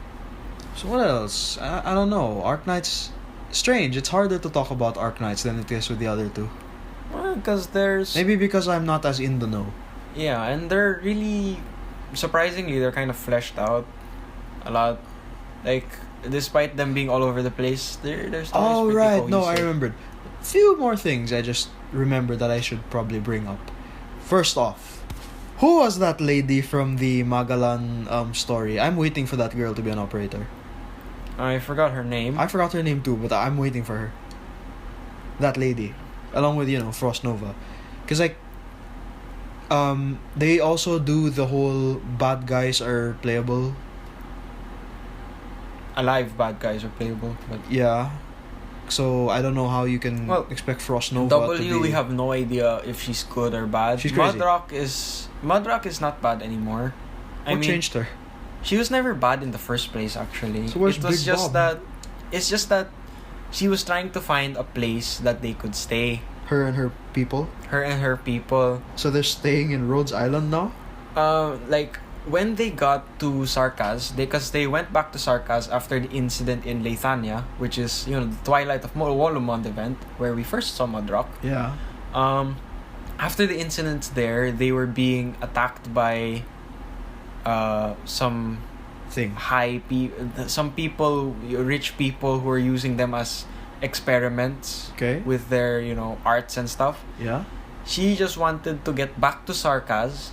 So what else? I don't know. Arknights. Strange. It's harder to talk about Arknights than it is with the other two. Well, because there's Maybe because I'm not as in the know. yeah, and they're really surprisingly they're kind of fleshed out a lot. Like despite them being all over the place, their story is Oh pretty right, no, I cohesive. remembered. Few more things I just remembered that I should probably bring up. First off, who was that lady from the Magalan story? I'm waiting for that girl to be an operator. I forgot her name. I forgot her name too, but I'm waiting for her. That lady, along with Frost Nova, because like, they also do the whole bad guys are playable. Alive bad guys are playable, but Yeah. So I don't know how you can Well, expect Frost Nova W to be. we have no idea if she's good or bad. She's crazy. Mudrock is not bad anymore. What changed her? She was never bad in the first place. Actually, So where's it was Big just Bob? that. It's just that she was trying to find a place that they could stay. Her and her people. Her and her people. So they're staying in Rhodes Island now? Like when they got to Sarkaz, because they went back to Sarkaz after the incident in Leithania, which is the Twilight of Wolomond event where we first saw Mudrock. Yeah. After the incidents there, they were being attacked by some Thing. some people, rich people who were using them as experiments Okay. with their arts and stuff. Yeah. She just wanted to get back to Sarkaz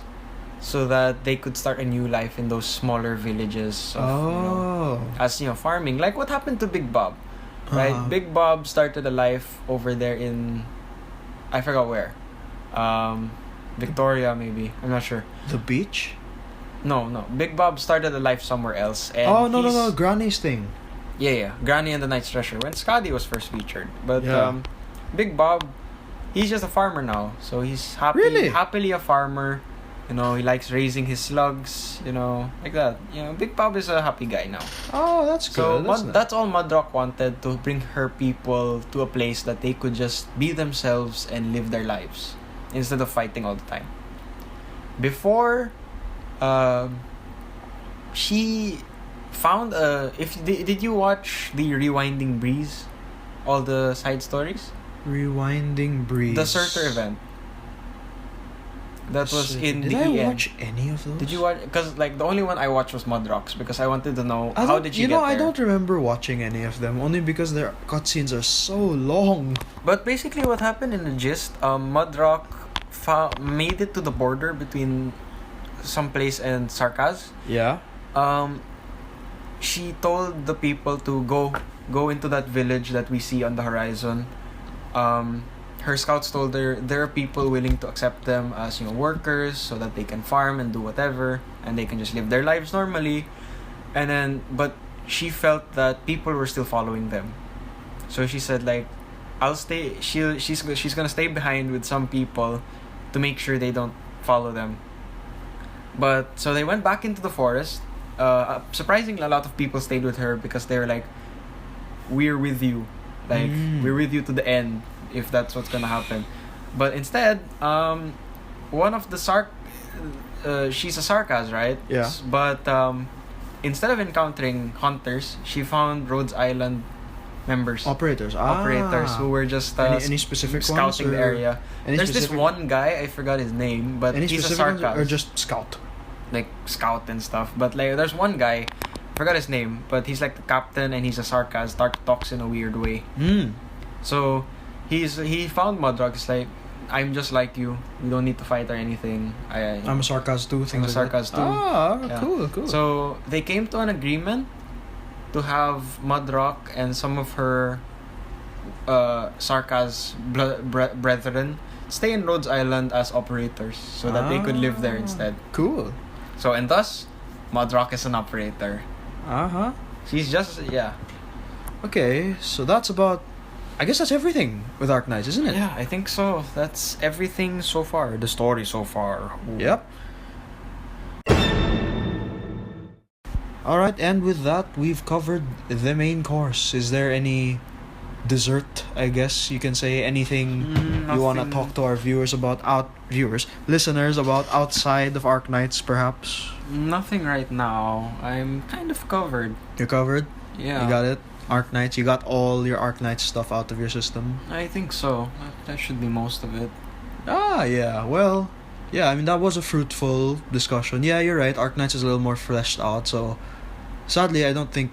so that they could start a new life in those smaller villages of, as farming, like what happened to Big Bob, right? Uh-huh. Big Bob started a life over there in I forgot where, Victoria maybe, I'm not sure. The beach? No, Big Bob started a life somewhere else, and No, Granny's thing. yeah, Granny and the Knight's Treasure when Skadi was first featured. But Yeah. Big Bob he's just a farmer now. So he's Really? happily a farmer. You know, he likes raising his slugs, you know, like that. You know, Big Bob is a happy guy now. Oh, that's So good. That's nice. that's all Mudrock wanted, to bring her people to a place that they could just be themselves and live their lives instead of fighting all the time. Before, she found a. Did you watch the Rewinding Breeze? All the side stories. Rewinding Breeze. The Surtur event. That was in Did the I EN. watch any of those? Did you watch? Because like the only one I watched was Mudrock's, because I wanted to know I how don't- did she you get know, there. I don't remember watching any of them, only because their cutscenes are so long. But basically, what happened in the gist, Mudrock made it to the border between someplace and Sarkaz. Yeah. She told the people to go into that village that we see on the horizon. Her scouts told her there are people willing to accept them as, you know, workers, so that they can farm and do whatever, and they can just live their lives normally. And then, but she felt that people were still following them, so she said like, I'll stay. She's gonna stay behind with some people to make sure they don't follow them. But so they went back into the forest. Surprisingly, a lot of people stayed with her because they were like, "We're with you, like we're with you to the end if that's what's gonna happen." But instead, one of the she's a Sarkaz, right? Yeah. But instead of encountering hunters, she found Rhodes Island members. Operators. Operators who were just any specific scouting ones, the or area. any There's this specific- one guy, I forgot his name, but Any he's a specific ones, Sarkaz. or just scout? Like scout and stuff. But like there's one guy, forgot his name, but he's like the captain and he's a Sarkaz, talks in a weird way. So he found Mudrock. It's like, I'm just like you. We don't need to fight or anything. I'm a Sarkaz too. I'm a Things like that. Sarkaz too. Yeah. Cool. So they came to an agreement to have Mudrock and some of her Sarkaz brethren stay in Rhodes Island as operators, so that they could live there instead. Cool. So, and thus, Mudrock is an operator. She's just, yeah. Okay, so that's about. I guess that's everything with Arknights, isn't it? Yeah, I think so. That's everything so far. The story so far. Ooh. Yep. Alright, and with that, we've covered the main course. Is there any dessert, I guess you can say? Anything you want to Nothing. talk to our listeners about outside of Arknights, perhaps? Nothing right now. I'm kind of covered. You're covered? Yeah. You got it? Arknights, you got all your Arknights stuff out of your system? I think so. That should be most of it. Yeah. Well, yeah, I mean, that was a fruitful discussion. Yeah, you're right. Arknights is a little more fleshed out, so sadly, I don't think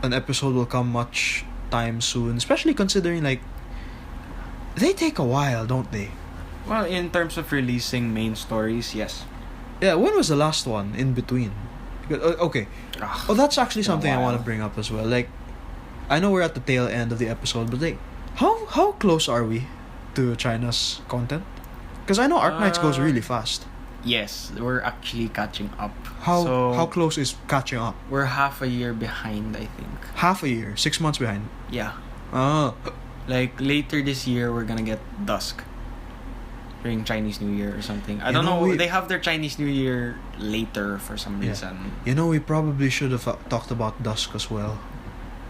an episode will come much time soon, especially considering, like, they take a while, don't they? Well, in terms of releasing main stories, yes. Yeah, when was the last one in between? Because, okay. Oh, that's actually something I want to bring up as well. Like, I know we're at the tail end of the episode, but like, how close are we to China's content? Because I know Arknights goes really fast. Yes, we're actually catching up. How close is catching up? We're half a year behind, I think. Half a year, 6 months behind. Yeah. Oh, Like later this year, we're gonna get Dusk during Chinese New Year or something. I don't know. They have their Chinese New Year later for some reason. you know, we probably should have talked about Dusk as well.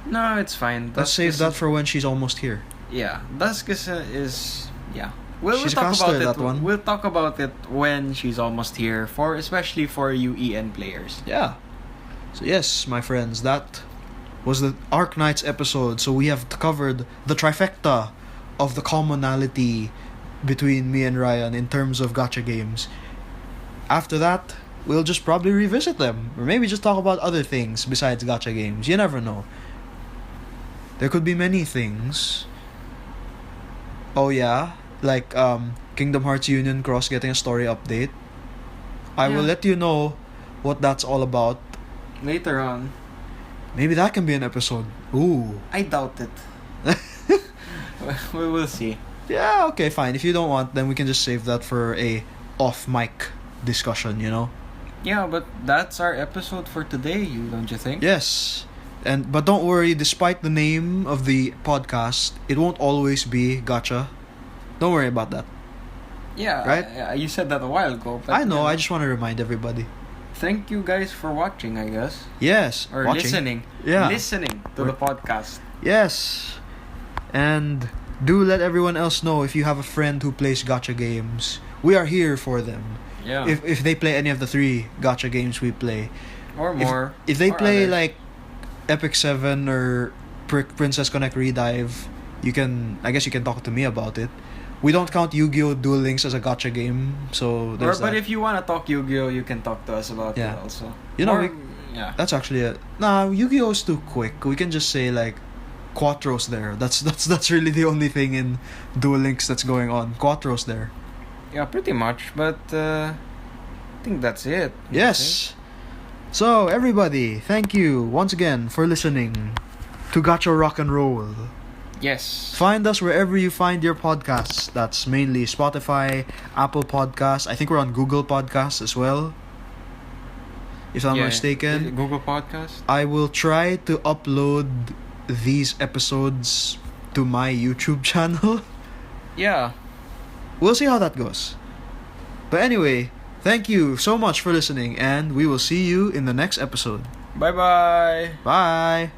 No, it's fine. Let's save that for when she's almost here. Yeah, Dusk is yeah. We'll She's a talk caster, about it. that one. We'll talk about it when she's almost here, especially for UEN players. Yeah. So yes, my friends, that was the Arknights episode. So we have covered the trifecta of the commonality between me and Ryan in terms of gacha games. After that, we'll just probably revisit them, or maybe just talk about other things besides gacha games. You never know. There could be many things. Oh yeah, like Kingdom Hearts Union Cross getting a story update. I will let you know what that's all about. Later on. Maybe that can be an episode. Ooh. I doubt it. We will see. Yeah, okay, fine. If you don't want, then we can just save that for a off-mic discussion, you know? Yeah, but that's our episode for today, don't you think? Yes. But don't worry, despite the name of the podcast, it won't always be gacha. Don't worry about that. Yeah, Right? you said that a while ago. But I know. yeah. I just want to remind everybody. Thank you guys for watching, I guess. Yes. Or watching. listening. Yeah. Listening to the podcast. Yes. And do let everyone else know if you have a friend who plays gacha games. We are here for them. Yeah. If they play any of the 3 gacha games we play. Or more. If they or play others. like Epic 7 or Princess Connect Redive, I guess you can talk to me about it. We don't count Yu-Gi-Oh! Duel Links as a gacha game, so there's But that. if you want to talk Yu-Gi-Oh, you can talk to us about Yeah. it also. You know, Or- yeah. That's actually a Yu-Gi-Oh is too quick. We can just say like Quattros there. That's really the only thing in Duel Links that's going on. Quattros there. Yeah, pretty much. But I think that's it. Yes. So everybody, thank you once again for listening to Gacha Rock and Roll. Yes. Find us wherever you find your podcasts. That's mainly Spotify, Apple Podcasts. I think we're on Google Podcasts as well. If I'm not mistaken. Google Podcast. I will try to upload these episodes to my YouTube channel. Yeah. We'll see how that goes. But anyway, thank you so much for listening, and we will see you in the next episode. Bye-bye. Bye!